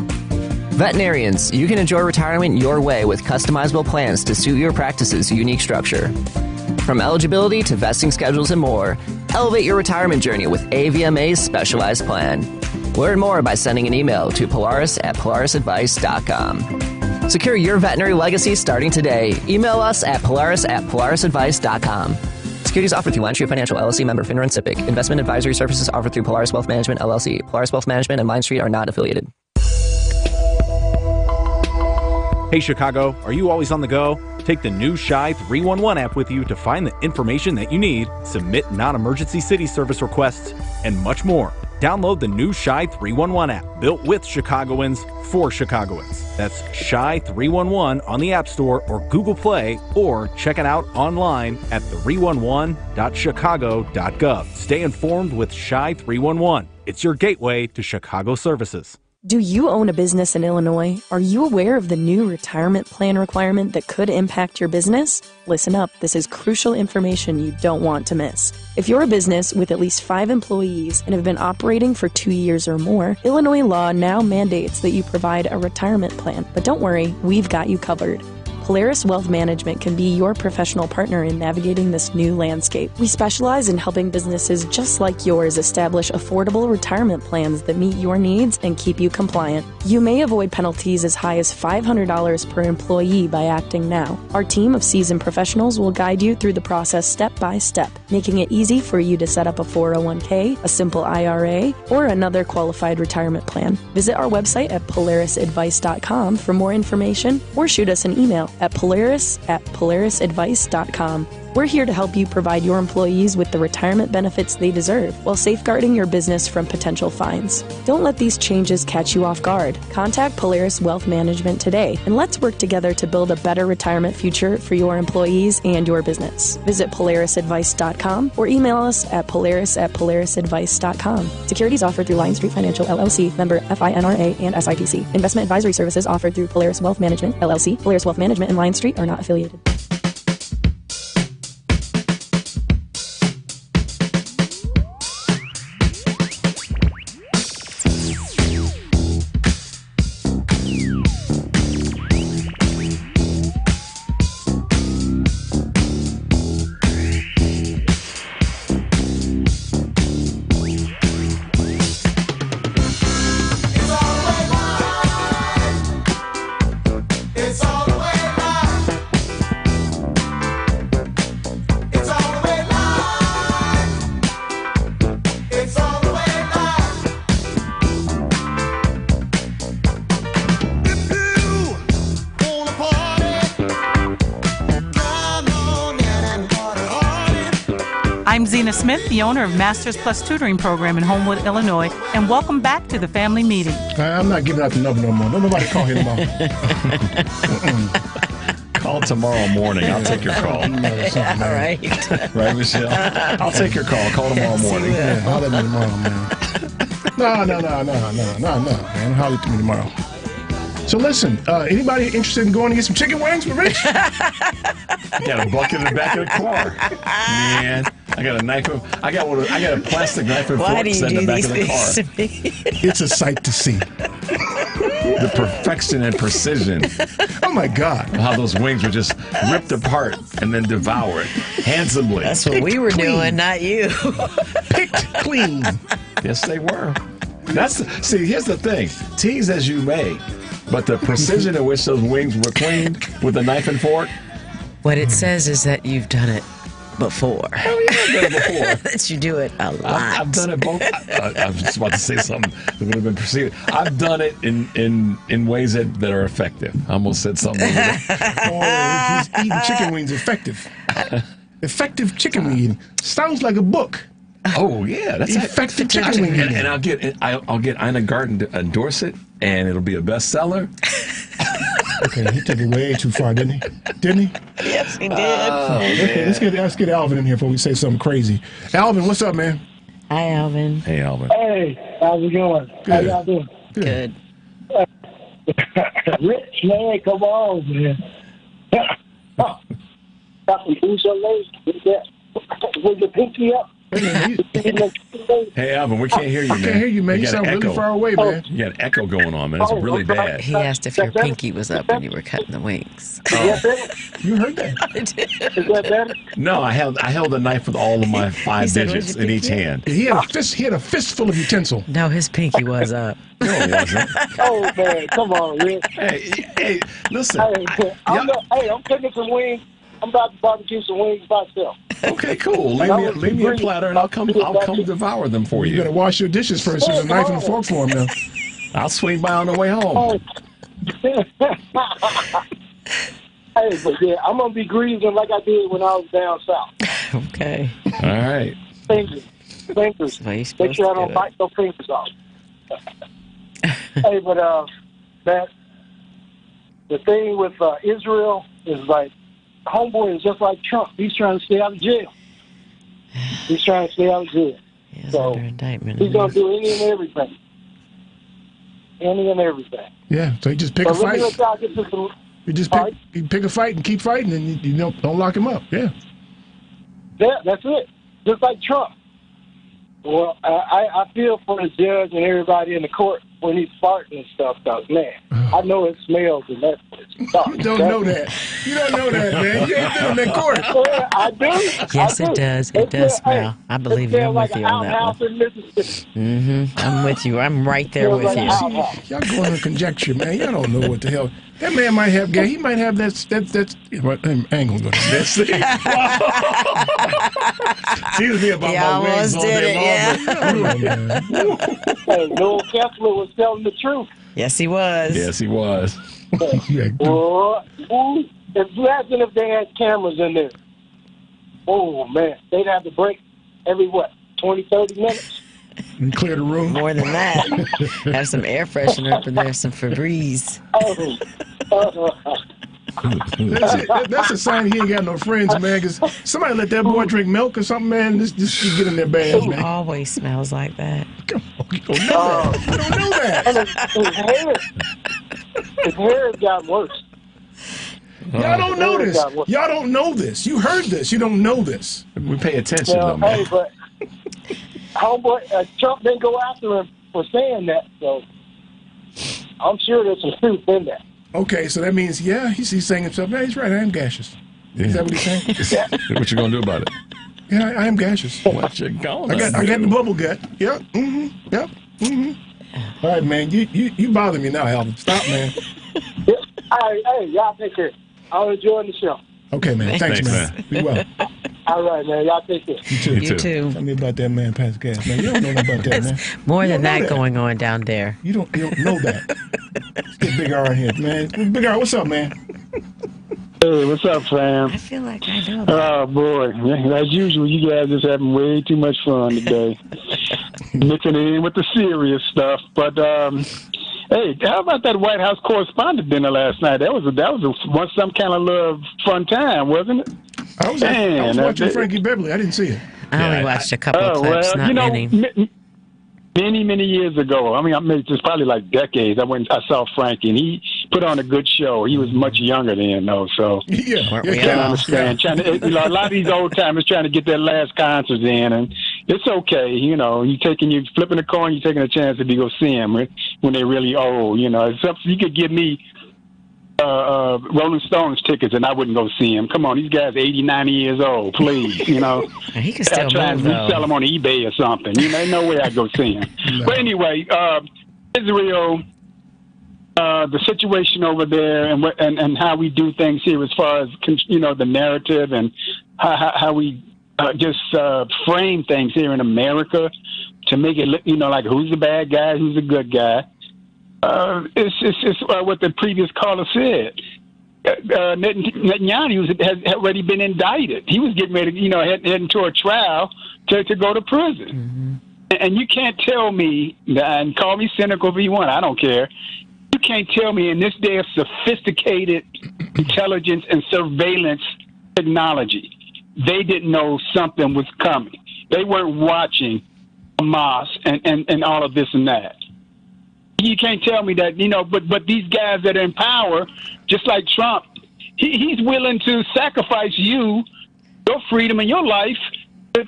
Veterinarians, you can enjoy retirement your way with customizable plans to suit your practice's unique structure. From eligibility to vesting schedules and more, elevate your retirement journey with AVMA's specialized plan. Learn more by sending an email to polaris@polarisadvice.com. Secure your veterinary legacy starting today. Email us at polaris@polarisadvice.com. Securities offered through LineStreet Financial, LLC, member FINRA and SIPC. Investment advisory services offered through Polaris Wealth Management, LLC. Polaris Wealth Management and LineStreet are not affiliated. Hey Chicago, are you always on the go? Take the new Shy 311 app with you to find the information that you need, submit non-emergency city service requests, and much more. Download the new Shy 311 app, built with Chicagoans for Chicagoans. That's Shy 311 on the App Store or Google Play, or check it out online at 311.chicago.gov. Stay informed with Shy 311. It's your gateway to Chicago services. Do you own a business in Illinois? Are you aware of the new retirement plan requirement that could impact your business? Listen up, this is crucial information you don't want to miss. If you're a business with at least 5 employees and have been operating for 2 years or more, Illinois law now mandates that you provide a retirement plan. But don't worry, we've got you covered. Polaris Wealth Management can be your professional partner in navigating this new landscape. We specialize in helping businesses just like yours establish affordable retirement plans that meet your needs and keep you compliant. You may avoid penalties as high as $500 per employee by acting now. Our team of seasoned professionals will guide you through the process step by step, making it easy for you to set up a 401k, a simple IRA, or another qualified retirement plan. Visit our website at polarisadvice.com for more information, or shoot us an email at polarisadvice.com. We're here to help you provide your employees with the retirement benefits they deserve while safeguarding your business from potential fines. Don't let these changes catch you off guard. Contact Polaris Wealth Management today, and let's work together to build a better retirement future for your employees and your business. Visit polarisadvice.com or email us at polaris@polarisadvice.com. Securities offered through LineStreet Financial, LLC, member FINRA and SIPC. Investment advisory services offered through Polaris Wealth Management, LLC. Polaris Wealth Management and LineStreet are not affiliated. I'm Zena Smith, the owner of Masters Plus Tutoring Program in Homewood, Illinois, and welcome back to the Family Meeting. I'm not giving out the number no more. Don't nobody call here tomorrow. Call tomorrow morning. I'll take your call. All right. Right, Michelle? I'll take your call. Call tomorrow morning. Yeah, holler at me tomorrow, man. No, man. Holler at me tomorrow. So listen, anybody interested in going to get some chicken wings with Rich? I got a bucket in the back of the car. Man, I got a knife. I got a plastic knife and fork set in the back of the car. It's a sight to see. The perfection and precision. Oh my God! How those wings were just ripped apart and then devoured handsomely. That's what we were doing, not you. Picked clean. Yes, they were. See, here's the thing. Tease as you may, but the precision at which those wings were cleaned with a knife and fork. What it says is that you've done it. before. Oh, yeah, I've done it before. That you do it a lot. I've done it both. I was just about to say something that would have been perceived. I've done it in ways that are effective. I almost said something. Oh, he's eating chicken wings effective. Effective chicken wing eating. Sounds like a book. Oh yeah, that's effective chicken wing eating. And I'll get Ina Garten to endorse it, and it'll be a bestseller. Okay, he took it way too far, didn't he? Yes, he did. Okay, let's get Alvin in here before we say something crazy. Alvin, what's up, man? Hi, Alvin. Hey, Alvin. Hey, how's it going? Good. How y'all doing? Good. Rich, man, come on, man. Got some booze on legs. With your pinky up. Hey, Alvin, we can't hear you, man. I can't hear you, man. You sound really far away, man. You got an echo going on, man. It's really bad. He asked if your pinky was up when you were cutting the wings. You heard that? I did. Is that better? No, I held a knife with all of my 5 digits in each hand. He had a fistful of utensil. No, his pinky was up. No, it wasn't. Oh, man, come on, Rich. Hey, listen. I'm cooking some wings. I'm about to barbecue some wings myself. Okay, cool. Leave me a platter, and I'll come devour them for you. You better wash your dishes first. There's a knife and a fork for him now. I'll swing by on the way home. Hey, but yeah, I'm gonna be greasing like I did when I was down south. Okay. All right. Fingers. Make sure I don't bite no fingers off. Hey, but that the thing with Israel is like, homeboy is just like Trump. He's trying to stay out of jail. He's trying to stay out of jail. So he's going to do any and everything. Any and everything. Yeah, so he just pick a fight. You pick a fight and keep fighting, and you don't lock him up. Yeah. Yeah, that's it. Just like Trump. Well, I feel for the judge and everybody in the court when he's farting and stuff, because, man, I know it smells and that's You don't know that. You don't know that, man. You ain't been in that court. Yeah, I do. Yes, it does. It does smell. I believe you. I'm with you on that one. I'm with you. I'm right there with you. Y'all going on conjecture, man. Y'all don't know what the hell. That man might have gas. He might have that. I ain't gonna go to that. Excuse me about my wings all day long. Hey, Noel Kessler was telling the truth. Yes, he was. Yes, he was. Imagine if they had cameras in there. Oh, man. They'd have to break every, 20, 30 minutes? And clear the room. More than that. Have some air freshener up in there, some Febreze. That's a sign he ain't got no friends, man. Because somebody let that boy drink milk or something, man. This get in their bad, man. He always smells like that. Come on, you don't know that. You don't know that. His hair got worse. Y'all don't know this. Y'all don't know this. You heard this. You don't know this. We pay attention, though, man. Hey, but homeboy, Trump didn't go after him for saying that, so I'm sure there's some truth in that. Okay, so that means, he's saying himself, yeah, he's right, I am gaseous. Yeah. Is that what he's saying? What you gonna do about it? Yeah, I am gaseous. What you gonna do? I got the bubble gut. Yep. Yep. All right, man, you bother me now, Alvin. Stop, man. Hey, y'all take care. I'm enjoying the show. Okay, man. Thanks, man. Be well. All right, man. Y'all take care. You too. Tell me about that man, Pastor Gas. Man, you don't know nothing about that, man. More than that going on down there. You don't know that. Let's get Big R in here, man. Big R, what's up, man? Hey, what's up, fam? I feel like I know that. Oh, boy. As usual, you guys just having way too much fun today. Mixing it in with the serious stuff. But, hey, how about that White House correspondent dinner last night? That was some kind of little fun time, wasn't it? I was watching Frankie Beverly. I didn't see it. I only watched a couple of clips, not many. Many years ago, I mean, it's probably like decades, I saw Frankie, and he put on a good show. He was much younger then, though, so I can't understand. A lot of these old timers trying to get their last concerts in, and it's okay, you flipping a coin, you're taking a chance to go see them when they're really old, You could give me Rolling Stones tickets and I wouldn't go see him. Come on, these guys are 80, 90 years old, please, He can still try and resell them on eBay or something. Ain't no way I'd go see him. No. But anyway, Israel, the situation over there and how we do things here as far as, the narrative and how we frame things here in America to make it look, like who's the bad guy, who's the good guy. It's what the previous caller said. Netanyahu has already been indicted. He was getting ready, heading to a trial to go to prison. And you can't tell me, and call me cynical if you want, I don't care. You can't tell me in this day of sophisticated intelligence and surveillance technology, they didn't know something was coming. They weren't watching Hamas and all of this and that. You can't tell me that, but these guys that are in power, just like Trump, he's willing to sacrifice your freedom and your life to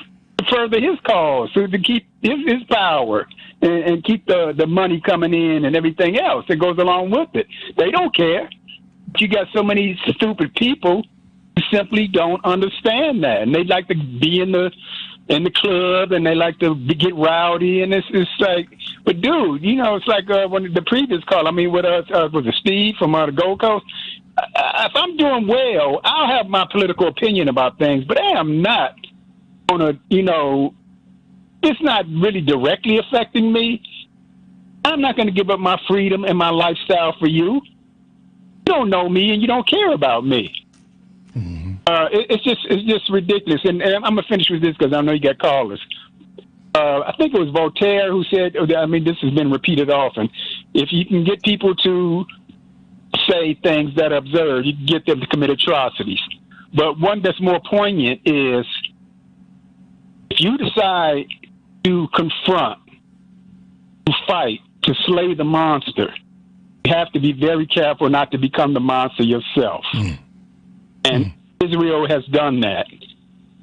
further his cause, to keep his power and keep the money coming in and everything else that goes along with it. They don't care. You got so many stupid people who simply don't understand that, and they like to be in the club, and they like to get rowdy, and it's like, but dude, it's like when the previous call, with us, was it Steve from the Gold Coast? If I'm doing well, I'll have my political opinion about things, but I am not gonna, it's not really directly affecting me. I'm not going to give up my freedom and my lifestyle for you. You don't know me, and you don't care about me. It's just ridiculous. And I'm going to finish with this because I know you got callers. I think it was Voltaire who said, this has been repeated often, if you can get people to say things that are absurd, you can get them to commit atrocities. But one that's more poignant is, if you decide to confront, to fight, to slay the monster, you have to be very careful not to become the monster yourself. And Israel has done that.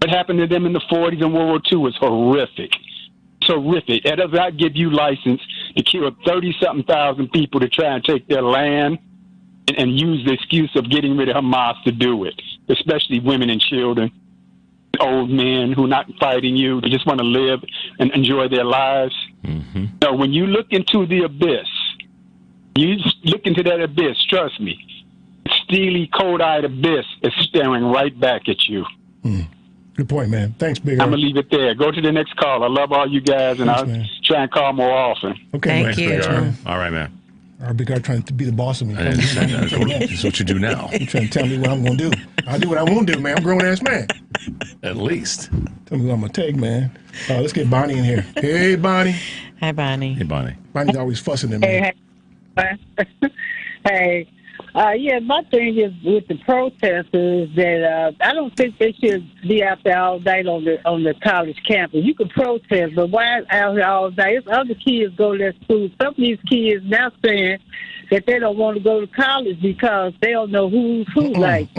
What happened to them in the 40s and World War II was horrific. It's horrific. It does not give you license to kill 30-something thousand people to try and take their land and use the excuse of getting rid of Hamas to do it, especially women and children, old men who are not fighting you, they just want to live and enjoy their lives. So when you look into the abyss, you look into that abyss, trust me, steely, cold-eyed abyss is staring right back at you. Good point, man. Thanks, Big R. I'm going to leave it there. Go to the next call. I love all you guys, and I'll try and call more often. Okay, Thanks, Big R. All right, man. Our Big R trying to be the boss of me. That's what you do now. You're trying to tell me what I'm going to do. I'll do what I want to do, man. I'm a grown-ass man. At least. Tell me what I'm going to take, man. Let's get Bonnie in here. Hey, Bonnie. Hi, Bonnie. Hey, Bonnie. Bonnie's always fussing at me. Hey. My thing is with the protesters that I don't think they should be out there all night on the college campus. You can protest, but why out here all day? It's other kids go to school. Some of these kids now saying that they don't want to go to college because they don't know who's who. Bonnie.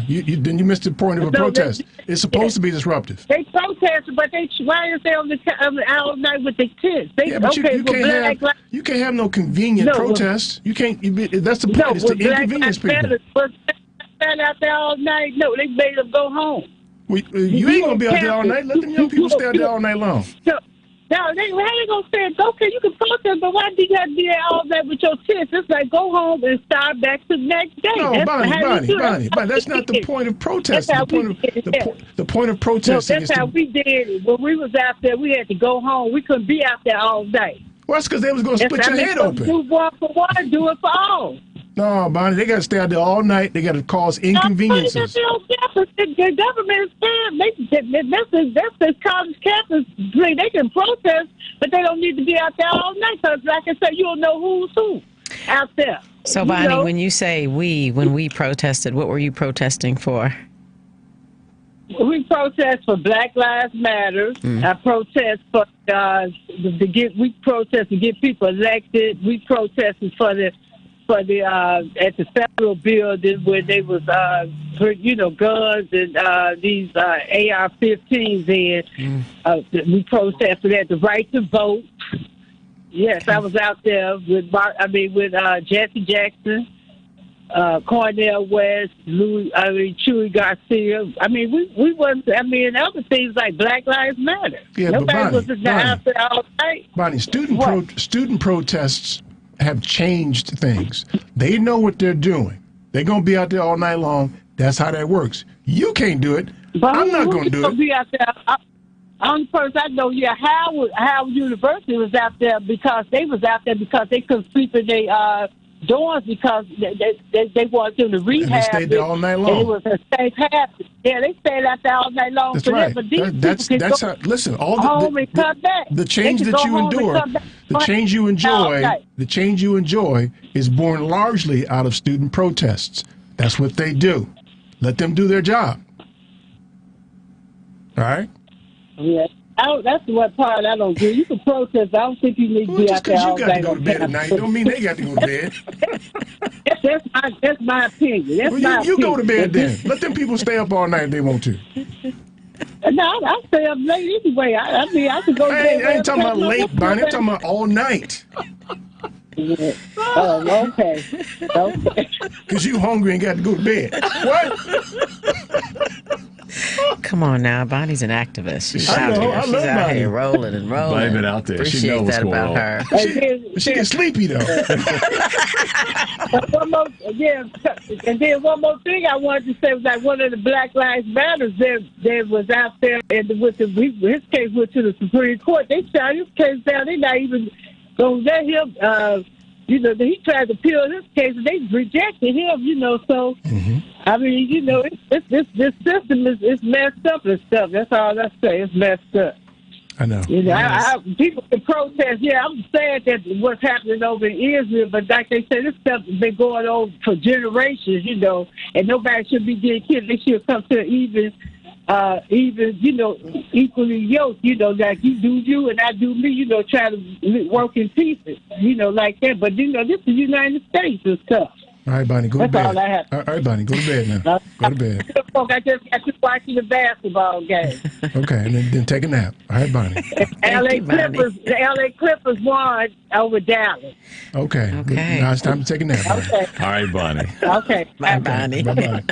You missed the point of a protest. It's supposed to be disruptive. They protest, but why is they on the all night with the kids? You can't have no convenient protest. You can't. That's the point. It's to inconvenience people. Stand out there all night. No, they made them go home. You ain't gonna be out there all night. Let them young people stay out there all night long. No, they ain't gonna say, okay, you can protest, but why do you have to be there all day with your kids? It's like, go home and start back to the next day. No, Bonnie, that's not the point of protesting. The point of protesting is how we did it. When we was out there, we had to go home. We couldn't be out there all day. Well, that's because they was going to split your head open. Do one for one, do it for all. No, Bonnie, they got to stay out there all night. They got to cause inconveniences. The government is that's the college campus. They can protest, but they don't need to be out there all night. Because, like I said, you don't know who's who out there. So, Bonnie, when you say when we protested, what were you protesting for? We protest for Black Lives Matter. I protest for we protest to get people elected. We protested for the at the federal building where they was guns and these AR-15s in. We protested for that, the right to vote. Yes, I was out there with Jesse Jackson, Cornel West, Chuy Garcia. We wasn't. Other things like Black Lives Matter. Yeah, nobody was out there all night. Bonnie, student protests have changed things. They know what they're doing. They're going to be out there all night long. That's how that works. You can't do it. But I'm not going to do it. Be out there. Only person I know, Howard University was out there because they couldn't sleep in their dorms because they wanted them to rehab. And they stayed there all night long. And it was a safe haven. Yeah, they stayed out there all night long. That's for right. But that's how. Listen, all home and come back. The change that you endure, the change you enjoy is born largely out of student protests. That's what they do. Let them do their job. All right. Yeah. That's the one part I don't do. You can protest. I don't think you need to be out there all day. Just because you got to go to bed at night don't mean they got to go to bed. That's my opinion. You go to bed then. Let them people stay up all night if they want to. No, I stay up late anyway. I mean, I can go to bed. I ain't talking about late, Bonnie. I'm talking about all night. Yeah. Oh, okay. Because you hungry and got to go to bed. What? Come on now, Bonnie's an activist. She's out here. She's out Bonnie. here rolling and rolling. Bonnie's been out there. Appreciate She knows what's that going about on. her. She gets sleepy though. And then one more thing I wanted to say was that one of the Black Lives Matters that was out there and his case went to the Supreme Court. They shot his case down. They're not even going to let him. He tried to appeal his case and they rejected him. So. Mm-hmm. I mean, this system is messed up and stuff. That's all I say. It's messed up. I know. People can protest. Yeah, I'm sad that what's happening over in Israel, but like they say, this stuff has been going on for generations, and nobody should be getting killed. They should come to even, equally yoked, like you do you and I do me, try to work in pieces, like that. But, this is the United States and stuff. All right, Bonnie, go to bed. That's all I have. All right, Bonnie, go to bed now. Go to bed. I just got to watching the basketball game. Okay, and then take a nap. All right, Bonnie. The LA Clippers won over Dallas. Okay. Now it's time to take a nap. Okay. All right, Bonnie. Okay. Bye, Bonnie. Bye-bye.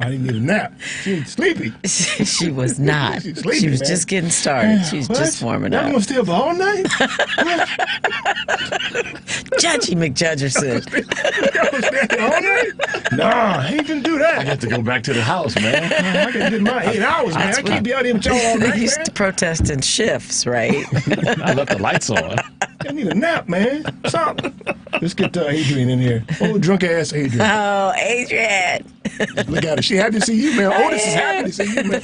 I didn't need a nap. She was sleepy. She was not. She's sleepy, she was man. just getting started. She's just warming up. I'm going to stay up all night? Judgy McJudgerson. All night? Nah, I ain't going to do that. I got to go back to the house, man. I got to get my 8 hours, man. I can't be out here with y'all all They night, used man. to protest in shifts, right? I left the lights on. I need a nap, man. Something. Let's get Adrian in here. Oh, drunk-ass Adrian. Oh, Adrian. Look at her. She happy to see you, man. Otis is happy to see you, man.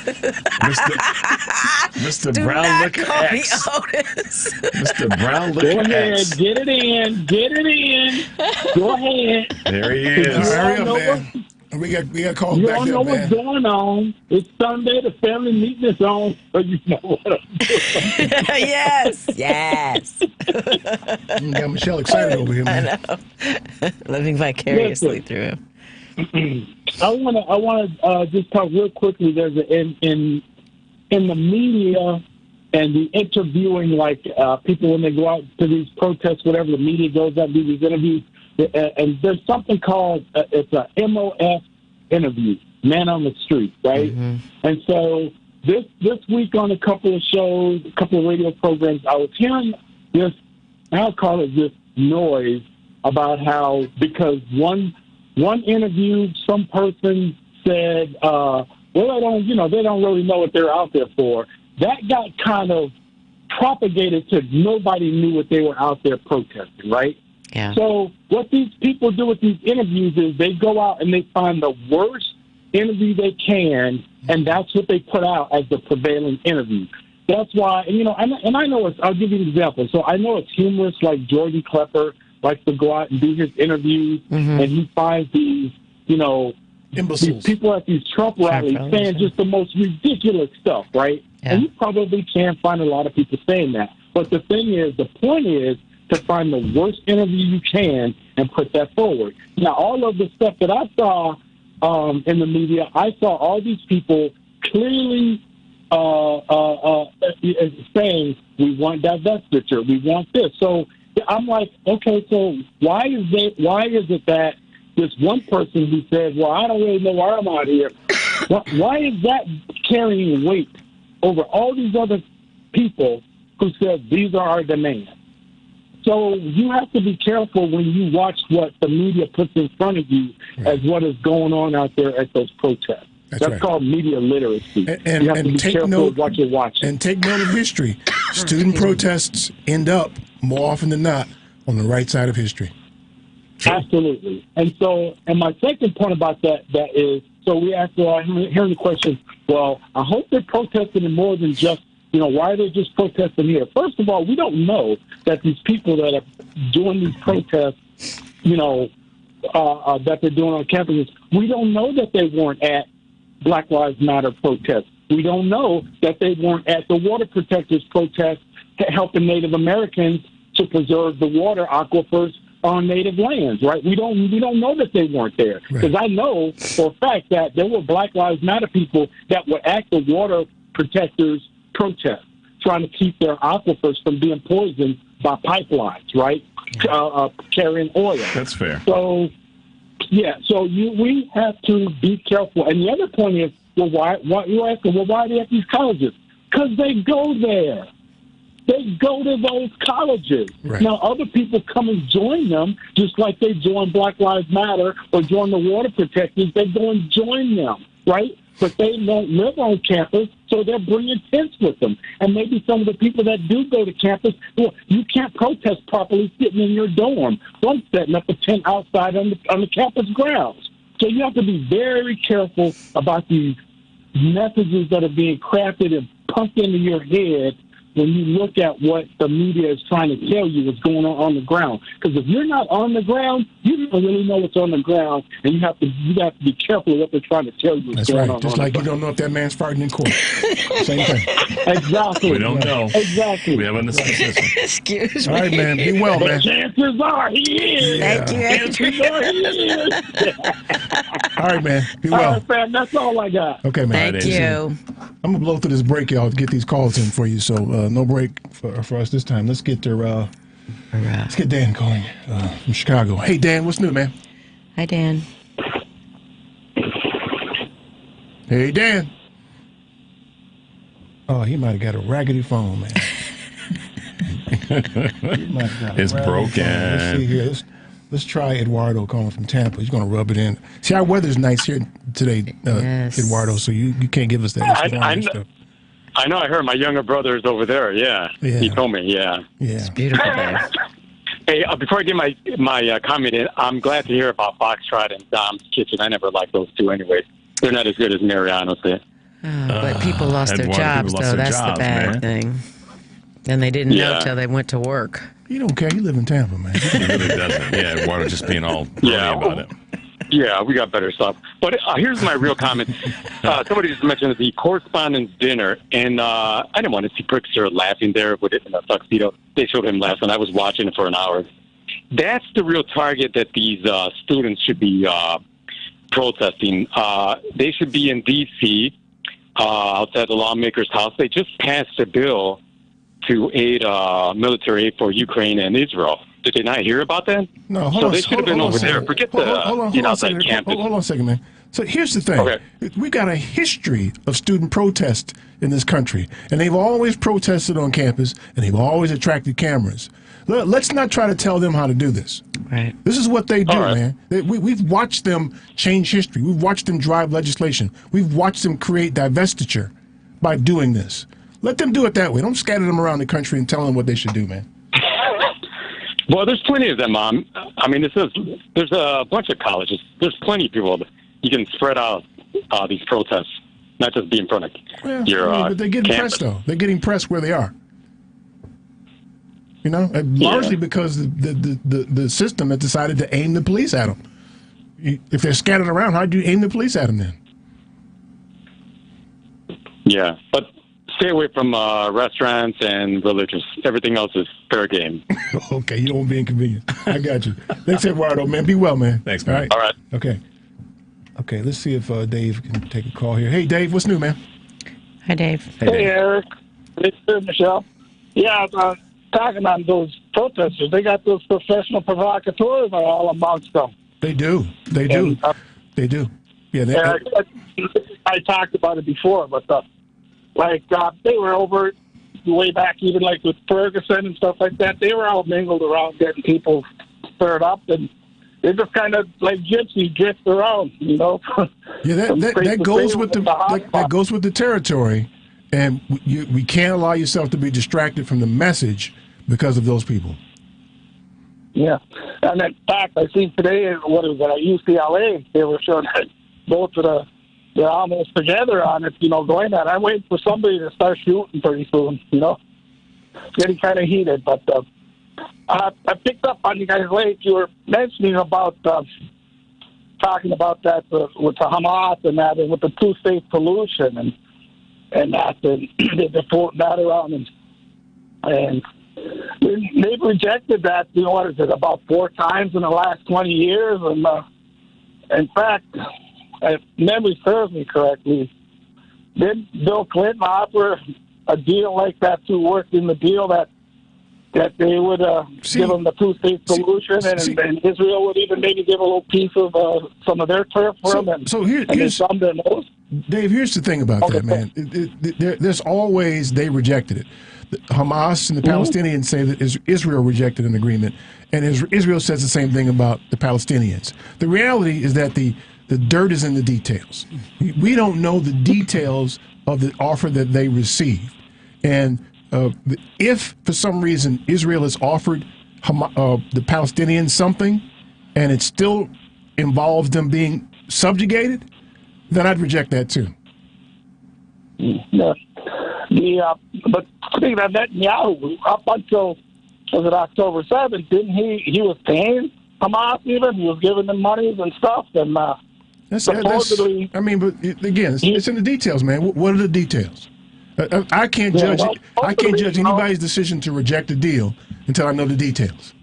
Mr. Do Brown not Liquor call me X. Otis. Mr. Brown Go Liquor ahead, X. get it in. Go ahead. There he is. Hurry up, man. We got calls You back all there, know man. what's going on. It's Sunday. The family meeting is on, so you know what I'm doing. Yes. Got Michelle excited over here, man. I know. Living vicariously through him. I want to just talk real quickly. There's in the media and the interviewing, like people when they go out to these protests, whatever, the media goes out to do these interviews, and there's something called it's a MOS interview, man on the street, right? Mm-hmm. And so this week on a couple of shows, a couple of radio programs, I was hearing this, I'll call it this noise about how because one interview, some person said, well, they don't really know what they're out there for. That got kind of propagated to nobody knew what they were out there protesting, right? Yeah. So what these people do with these interviews is they go out and they find the worst interview they can, and that's what they put out as the prevailing interview. That's why, and I know I'll give you an example. So I know it's humorous, like Jordan Klepper likes to go out and do his interviews, and he finds these, imbeciles, these people at these Trump rallies saying just the most ridiculous stuff, right? Yeah. And you probably can find a lot of people saying that. But the point is to find the worst interview you can and put that forward. Now, all of the stuff that I saw in the media, I saw all these people clearly saying, we want divestiture, we want this. So I'm like, okay, so why is it that this one person who said, well, I don't really know why I'm out here, why is that carrying weight over all these other people who said these are our demands? So you have to be careful when you watch what the media puts in front of you as what is going on out there at those protests. That's right. called media literacy. And you have to be take careful note of what you're watching. And take note of history. Student protests end up, more often than not, on the right side of history. Absolutely. And so, and my second point about that is, so we asked, hearing the question, well, I hope they're protesting in more than just, why are they just protesting here? First of all, we don't know that these people that are doing these protests, that they're doing on campuses, we don't know that they weren't at Black Lives Matter protests. We don't know that they weren't at the Water Protectors protests helping Native Americans to preserve the water aquifers on native lands, right? We don't know that they weren't there, because I know for a fact that there were Black Lives Matter people that were at the Water Protectors protest, trying to keep their aquifers from being poisoned by pipelines, right? Carrying oil. That's fair. So, yeah. So we have to be careful. And the other point is, why you're asking? Well, why are they at these colleges? Because they go there. They go to those colleges. Right. Now, other people come and join them, just like they join Black Lives Matter or join the Water Protectors. They go and join them, right? But they don't live on campus, so they're bringing tents with them. And maybe some of the people that do go to campus, well, you can't protest properly sitting in your dorm. One setting up a tent outside on the campus grounds. So you have to be very careful about these messages that are being crafted and pumped into your head when you look at what the media is trying to tell you what's going on the ground. Because if you're not on the ground, you don't really know what's on the ground, and you have to be careful of what they're trying to tell you. That's right. Just like you don't know if that man's farting in court. Same thing. Exactly. We don't know. Exactly. We haven't Excuse me. All right, man. Be well, man. The chances are he is. Thank you. Chances are he is. All right, man. Be well. All right, man. That's all I got. Okay, man. Thank you. I'm going to blow through this break, y'all, to get these calls in for you. So no break for us this time. Let's get let's get Dan calling from Chicago. Hey, Dan, what's new, man? Hi, Dan. Hey, Dan. Oh, he might have got a raggedy phone, man. It's broken. Let's see here. Let's try Eduardo calling from Tampa. He's going to rub it in. See, our weather's nice here today, Eduardo, so you can't give us that. I know. I heard my younger brother is over there. Yeah. He told me. Yeah. It's beautiful there. Hey, before I get my comment in, I'm glad to hear about Foxtrot and Dom's Kitchen. I never liked those two anyway. They're not as good as Mariano's. But people lost their jobs, though. That's the bad thing. And they didn't know till they went to work. You don't care. You live in Tampa, man. He really doesn't. Yeah, Eduardo just being all about it. Yeah, we got better stuff. But here's my real comment. Somebody just mentioned the correspondence dinner, and I didn't want to see Pritzker laughing there with it in a tuxedo. They showed him last night. I was watching it for an hour. That's the real target that these students should be protesting. They should be in D.C., outside the lawmaker's house. They just passed a bill to aid military aid for Ukraine and Israel. Did they not hear about that? No, hold so on. they should have been over there. Forget the outside campus. Hold on a second, man. So here's the thing. Okay. We've got a history of student protest in this country, and they've always protested on campus, and they've always attracted cameras. Let's not try to tell them how to do this. Right. This is what they do, man. We've watched them change history. We've watched them drive legislation. We've watched them create divestiture by doing this. Let them do it that way. Don't scatter them around the country and tell them what they should do, man. Well, there's plenty of them, Mom. I mean, there's a bunch of colleges. There's plenty of people that you can spread out these protests, not just be in front of your but they're getting campus. pressed, though. They're getting pressed where they are. You know, largely because the system has decided to aim the police at them. If they're scattered around, how do you aim the police at them then? Yeah, but stay away from restaurants and religious. Everything else is fair game. Okay, you don't want to be inconvenient. I got you. Thanks, Eduardo, man. Be well, man. Thanks, man. All right. Okay, let's see if Dave can take a call here. Hey, Dave, what's new, man? Hi, Dave. Hey, Eric. It's Michelle. Yeah, talking on those protesters, they got those professional provocateurs all amongst them. They do. They do. They do. Yeah, I talked about it before, but they were over way back, even like with Ferguson and stuff like that, they were all mingled around getting people stirred up, and they just kind of like gypsies drift around, you know. Yeah, that goes with that goes with the territory, and we can't allow yourself to be distracted from the message because of those people. Yeah, and in fact, I seen today, what was it, at UCLA, they were showing that both of they're almost together on it, you know, going at it. I'm waiting for somebody to start shooting pretty soon, you know. It's getting kind of heated, but I picked up on you guys late. You were mentioning about talking about that with the Hamas and that, and with the two-state solution and that, and they're floating that around, and they've rejected that, you know, what is it, about 4 times in the last 20 years, and in fact, if memory serves me correctly, did Bill Clinton offer a deal like that to work in the deal that they would give them the two-state solution, and Israel would even maybe give a little piece of some of their turf for them, and here's some their nose? Dave, here's the thing about that, man. There's always, they rejected it. Hamas and the Palestinians say that Israel rejected an agreement, and Israel says the same thing about the Palestinians. The reality is that the dirt is in the details. We don't know the details of the offer that they received. And if, for some reason, Israel has offered the Palestinians something and it still involves them being subjugated, then I'd reject that too. Yeah. But speaking of Netanyahu, up until, was it October 7th, didn't he was paying Hamas even? He was giving them monies and stuff, and supposedly... I mean, but again, it's in the details, man. What are the details? I can't judge I can't judge anybody's decision to reject a deal until I know the details.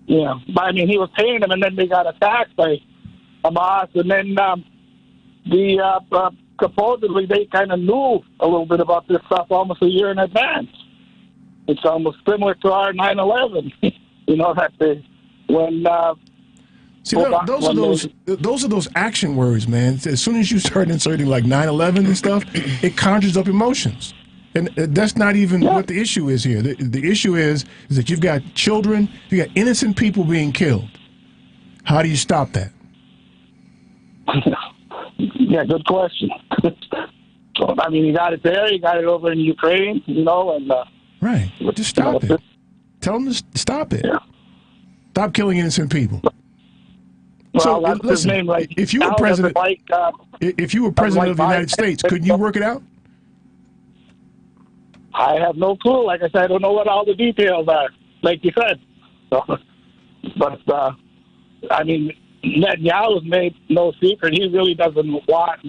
Yeah, but I mean, he was paying them, and then they got attacked by Hamas, and then supposedly they kind of knew a little bit about this stuff almost a year in advance. It's almost similar to our 9/11. You know, that when. See, those are those action words, man. As soon as you start inserting like 9/11 and stuff, it conjures up emotions, and that's not even what the issue is here. The issue is that you've got children, you got innocent people being killed. How do you stop that? Yeah, good question. So, I mean, you got it there, you got it over in Ukraine, you know, and right. Just stop it. Tell them to stop it. Yeah. Stop killing innocent people. Well, so that's listen, his name, like, if you were president, if you were president of the United States, couldn't you work it out? I have no clue. Like I said, I don't know what all the details are, like you said. So, but I mean, Netanyahu's made no secret. He really doesn't like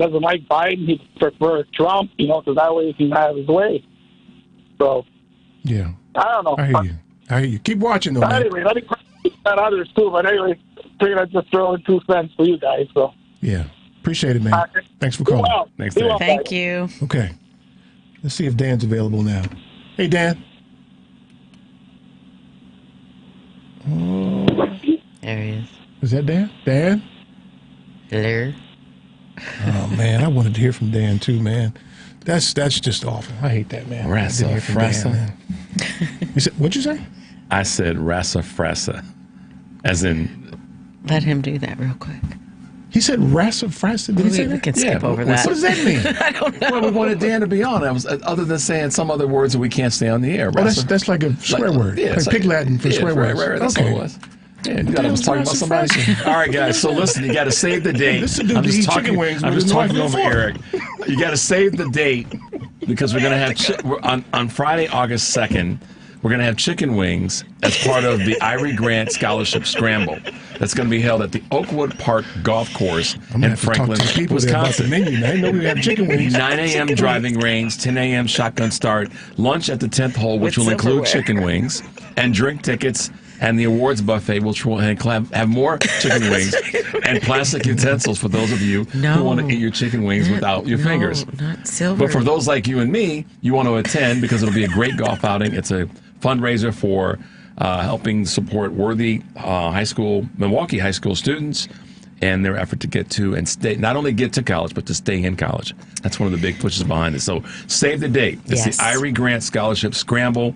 Biden. He prefers Trump, you know, because that way he can have his way. So yeah, I don't know. I hear you. Keep watching, though. Man. Anyway, let me that others too. But anyway, figured I'd just throw in 2 cents for you guys. So yeah, appreciate it, man. Thanks for calling. Well. Thanks, Dan. Thank you. Okay, let's see if Dan's available now. Hey, Dan. There he is. Is that Dan? Dan? Hello. Oh man, I wanted to hear from Dan too, man. That's just awful. I hate that, man. Rasa. You said, what'd you say? I said rasa frasa, as in. Let him do that real quick. He said rasa frasa. Did he say that? We can skip over that. What does that mean? I don't know. Well, we wanted Dan to be on. Other than saying some other words that we can't say on the air. Oh, that's like a swear word. Yeah, like Pig Latin for swear words. Right, that's what it was. Yeah, you thought I was talking about somebody. All right, guys. So listen, you got to save the date. I'm just talking over Eric. You got to save the date because we're going to have on Friday, August 2nd. We're going to have chicken wings as part of the Irie Grant Scholarship Scramble. That's going to be held at the Oakwood Park Golf Course in Franklin, Wisconsin. I know we have chicken wings. 9 a.m. driving range, 10 a.m. shotgun start, lunch at the 10th hole, which will include chicken wings, and drink tickets, and the awards buffet, which will have more chicken wings and plastic utensils for those of you who want to eat your chicken wings without your fingers. Not silver. But for those like you and me, you want to attend because it'll be a great golf outing. It's a fundraiser for helping support worthy Milwaukee high school students. and their effort to get to and stay, not only get to college, but to stay in college. That's one of the big pushes behind it. So save the date. It's the Irie Grant Scholarship Scramble,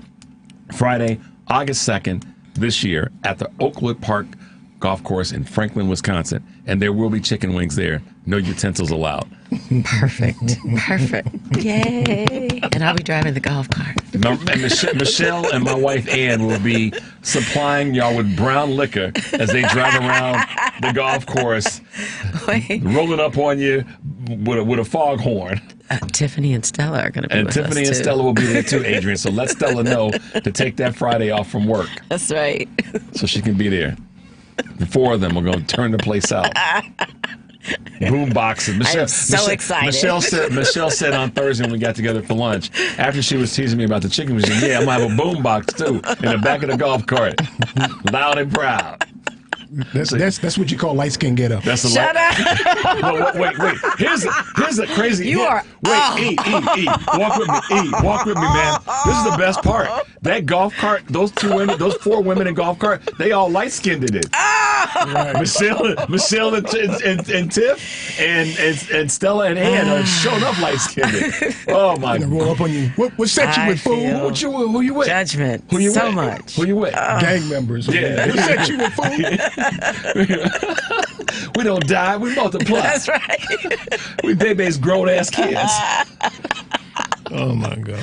Friday, August 2nd this year at the Oakwood Park Golf Course in Franklin, Wisconsin. And there will be chicken wings there. No utensils allowed. Perfect. Yay. And I'll be driving the golf cart. And Michelle and my wife Ann will be supplying y'all with brown liquor as they drive around the golf course, rolling up on you with a foghorn. Tiffany and Stella are going to be with us, Tiffany and too. Stella will be there too, Adrian. So let Stella know to take that Friday off from work. That's right. So she can be there. The four of them are going to turn the place out. Boom boxes. I'm so excited. Michelle said on Thursday when we got together for lunch, after she was teasing me about the chicken, she said, I'm going to have a boom box too in the back of the golf cart. Loud and proud. That's what you call light skin get up. That's Shut up. No, wait. Here's a crazy. You are. Wait, E. Walk with me, man. This is the best part. That golf cart, those four women in golf cart, they all light skinned in it. Right. Michelle and Tiff and Stella and Ann are showing up light skinned. Oh my God. Roll up on you. What section with fool? Who you with? Judgment. Who you so with? much. Who you with? Gang members. Yeah. What section with fool? We don't die, we multiply. That's right. We babies grown ass kids. Oh my God.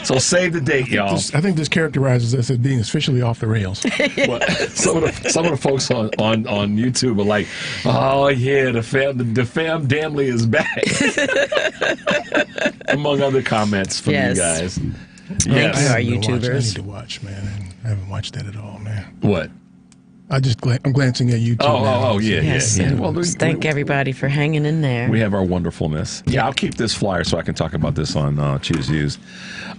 So save the date, y'all. I think this characterizes us as being officially off the rails. Well, some of the folks on YouTube are like, oh yeah, the fam Damley is back. Among other comments from you guys. Thank you, our YouTubers. I need to watch, man. I haven't watched that at all, man. What? I'm glancing at YouTube. Oh, yeah. Well, thank everybody for hanging in there. We have our wonderfulness. Yeah, I'll keep this flyer so I can talk about this on Choose Use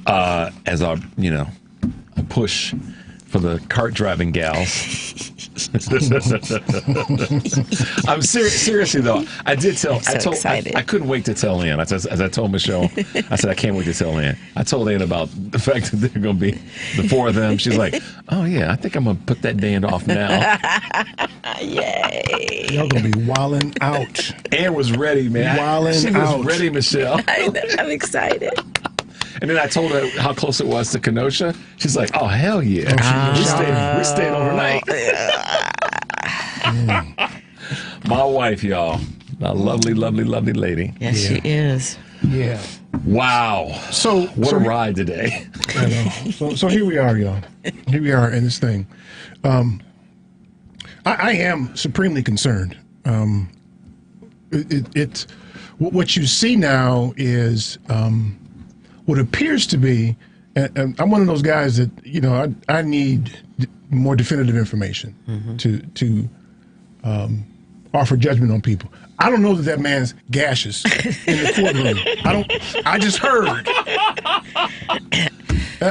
as our, a push for the cart driving gals. I'm seriously though. I couldn't wait to tell Ann. As I told Michelle, I said I can't wait to tell Ann. I told Ann about the fact that they're going to be the four of them. She's like, "Oh yeah, I think I'm going to put that band off now." Yay! Y'all going to be wilding out. Ann was ready, man. Wilding out. She was ready, Michelle. I'm excited. And then I told her how close it was to Kenosha. She's like, "Oh hell yeah, we stayed overnight." My wife, y'all, a lovely, lovely, lovely lady. Yes, she is. Yeah. Wow. What a ride today. I know. So here we are, y'all. Here we are in this thing. I am supremely concerned. It's what you see now is. What appears to be, and I'm one of those guys that I need more definitive information to offer judgment on people. I don't know that man's gaseous in the courtroom. I just heard.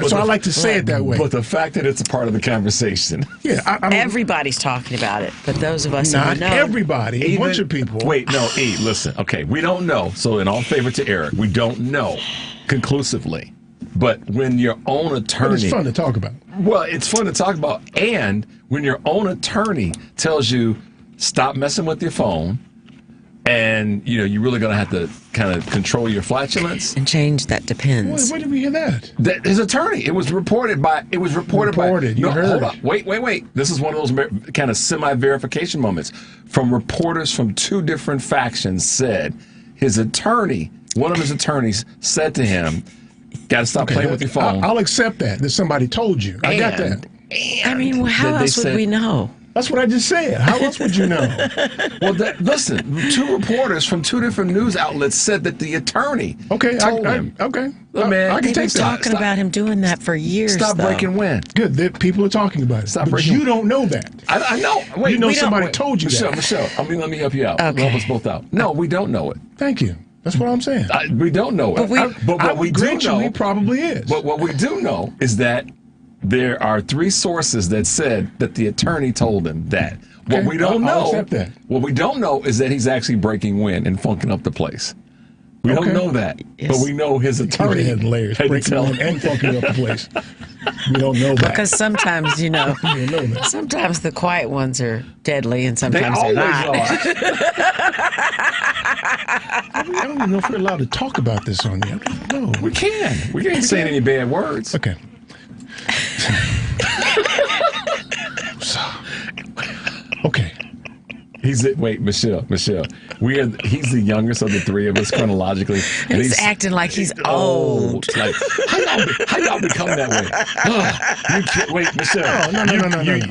So I like to say it that way. But the fact that it's a part of the conversation. Yeah, everybody's talking about it, but those of us who know. Not everybody. A bunch of people. Wait, no, E, listen. Okay, we don't know. So in all favor to Eric, we don't know conclusively. But when your own attorney... But it's fun to talk about. Well, it's fun to talk about. And when your own attorney tells you, stop messing with your phone, and you're really going to have to kind of control your flatulence. And change that depends. Where did we hear that? His attorney. It was reported by... You heard. Hold on. Wait. This is one of those kind of semi-verification moments. From reporters from two different factions said his attorney... One of his attorneys said to him, got to stop playing with your phone. I'll accept that somebody told you. I got that. I mean, how else would we know? That's what I just said. How else would you know? Well, listen, two reporters from two different news outlets said that the attorney told him. Okay. Look, man, I can take talking about him doing that for years. Stop breaking wind. Good. People are talking about it. Stop breaking. You don't know that. I know. Wait, somebody told you that. Michelle, let me help you out. Okay. Help us both out. No, we don't know it. Thank you. That's what I'm saying. We don't know it. But what we do know, he probably is. But what we do know is that there are three sources that said that the attorney told him that. What we don't know. I'll accept that. What we don't know is that he's actually breaking wind and funking up the place. We don't know that, but we know his attorney had layers, breaking wind and funking up the place. We don't know that. Because sometimes, sometimes the quiet ones are deadly and sometimes they're not. I don't even know if we're allowed to talk about this on the air. No. We can. We ain't saying any bad words. Okay. Okay. Michelle. He's the youngest of the three of us chronologically. And he's acting like he's old. Like, how y'all become that way? Michelle. No.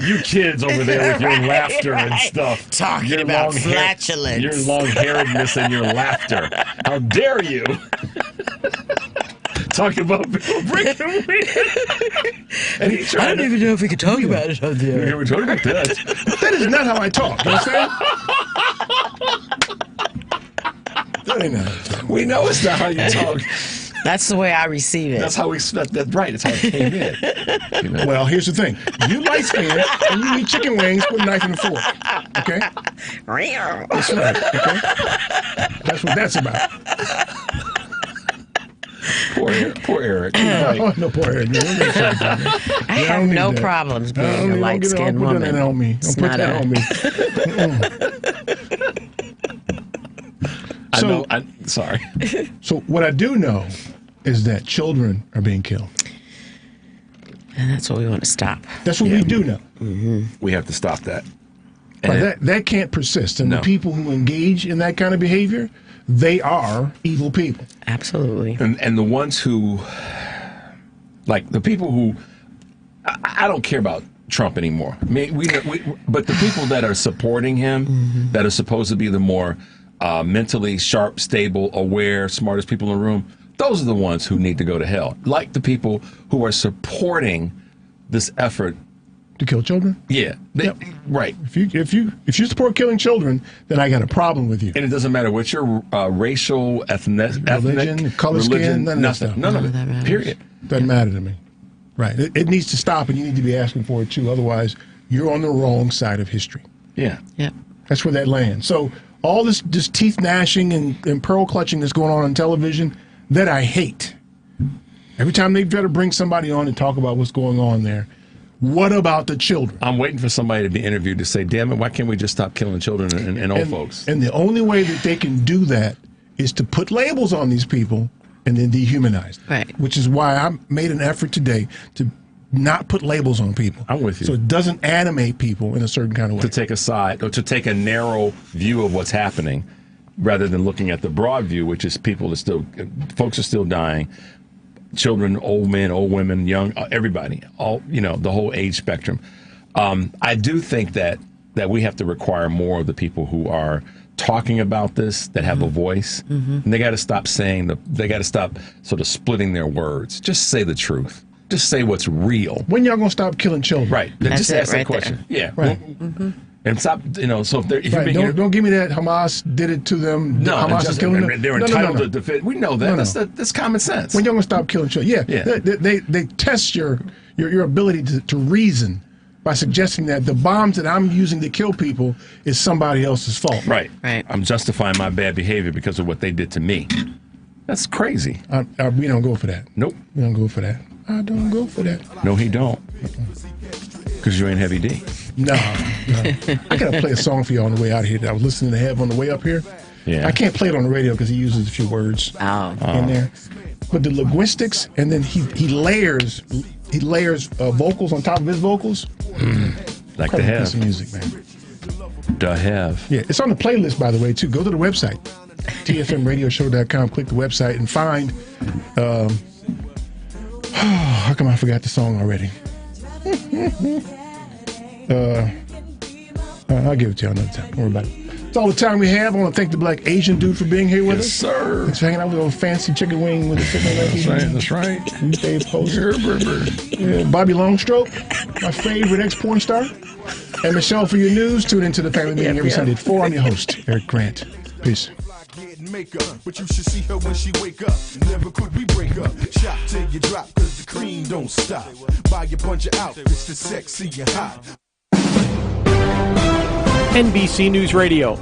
You kids over there with your laughter and stuff. Talking about flatulence. Your long-hairedness and your laughter. How dare you? Talking about Bill Brigham. And I don't even know if we could talk about it on there. Yeah, we're talking about that. That is not how I talk. You understand? That ain't how I talk. We know it's not how you talk. That's the way I receive it. That's how that's right. That's how it came in. Well, here's the thing. You light skinned and you eat chicken wings with a knife and a fork. Okay? That's right. Okay? That's what that's about. Poor Eric. No, poor Eric. I have no problems being a light-skinned woman. Don't put that on me. Don't put that on me. Sorry. So what I do know is that children are being killed. And that's what we want to stop. That's what we do know. Mm-hmm. We have to stop that. But that can't persist. And the people who engage in that kind of behavior, they are evil people. Absolutely. And the ones who, like the people who, I don't care about Trump anymore. I mean, but the people that are supporting him, that are supposed to be the more mentally sharp, stable, aware, smartest people in the room, those are the ones who need to go to hell. Like the people who are supporting this effort to kill children. Yeah, right. If you support killing children, then I got a problem with you. And it doesn't matter what your racial, ethnic, color, skin, none of that stuff. None of it. Period. Doesn't matter to me. Right. It needs to stop, and you need to be asking for it too. Otherwise, you're on the wrong side of history. Yeah. Yeah. That's where that lands. So all this teeth gnashing and pearl clutching that's going on television that I hate. Every time they try to bring somebody on and talk about what's going on there, what about the children? I'm waiting for somebody to be interviewed to say, damn it, why can't we just stop killing children and old folks? And the only way that they can do that is to put labels on these people and then dehumanize them. Right. Which is why I made an effort today to not put labels on people. I'm with you. So it doesn't animate people in a certain kind of way. To take a side, or to take a narrow view of what's happening, rather than looking at the broad view, which is folks are still dying. Children, old men, old women, young, everybody, all, the whole age spectrum. I do think that we have to require more of the people who are talking about this, that have a voice, and they got to stop they got to stop sort of splitting their words. Just say the truth. Just say what's real. When y'all gonna stop killing children? Right. Just ask that question. Yeah. Right. And stop, so if right. Don't give me that Hamas did it to them. No, Hamas is killing them. They're entitled to defend. We know that. That's common sense. When y'all gonna stop killing children? Yeah. They test your ability to reason by suggesting that the bombs that I'm using to kill people is somebody else's fault. Right. I'm justifying my bad behavior because of what they did to me. That's crazy. We don't go for that. Nope. We don't go for that. I don't go for that. No, he don't. Because you ain't Heavy D. No. I gotta play a song for you on the way out of here that I was listening to Hev on the way up here. Yeah. I can't play it on the radio because he uses a few words in there. But the linguistics, and then he layers vocals on top of his vocals. Like the Hev. Piece of music, man. The Hev. Yeah, it's on the playlist, by the way, too. Go to the website, tfmradioshow.com. Click the website and find. How come I forgot the song already? I'll give it to you another time. Don't worry about it. It's all the time we have. I want to thank the Black Asian dude for being here with us. Yes, sir. Thanks for hanging out with a fancy chicken wing with the That's right. Dave Post. Bobby Longstroke, my favorite ex-porn star. And Michelle, for your news, tune into the Family Meeting every Sunday at 4. I'm your host, Eric Grant. Peace. But you should see her when she wake up. Never could we break up. Shop till you drop, cause the cream don't stop. Buy a bunch of outfits, the sexy and hot. NBC News Radio.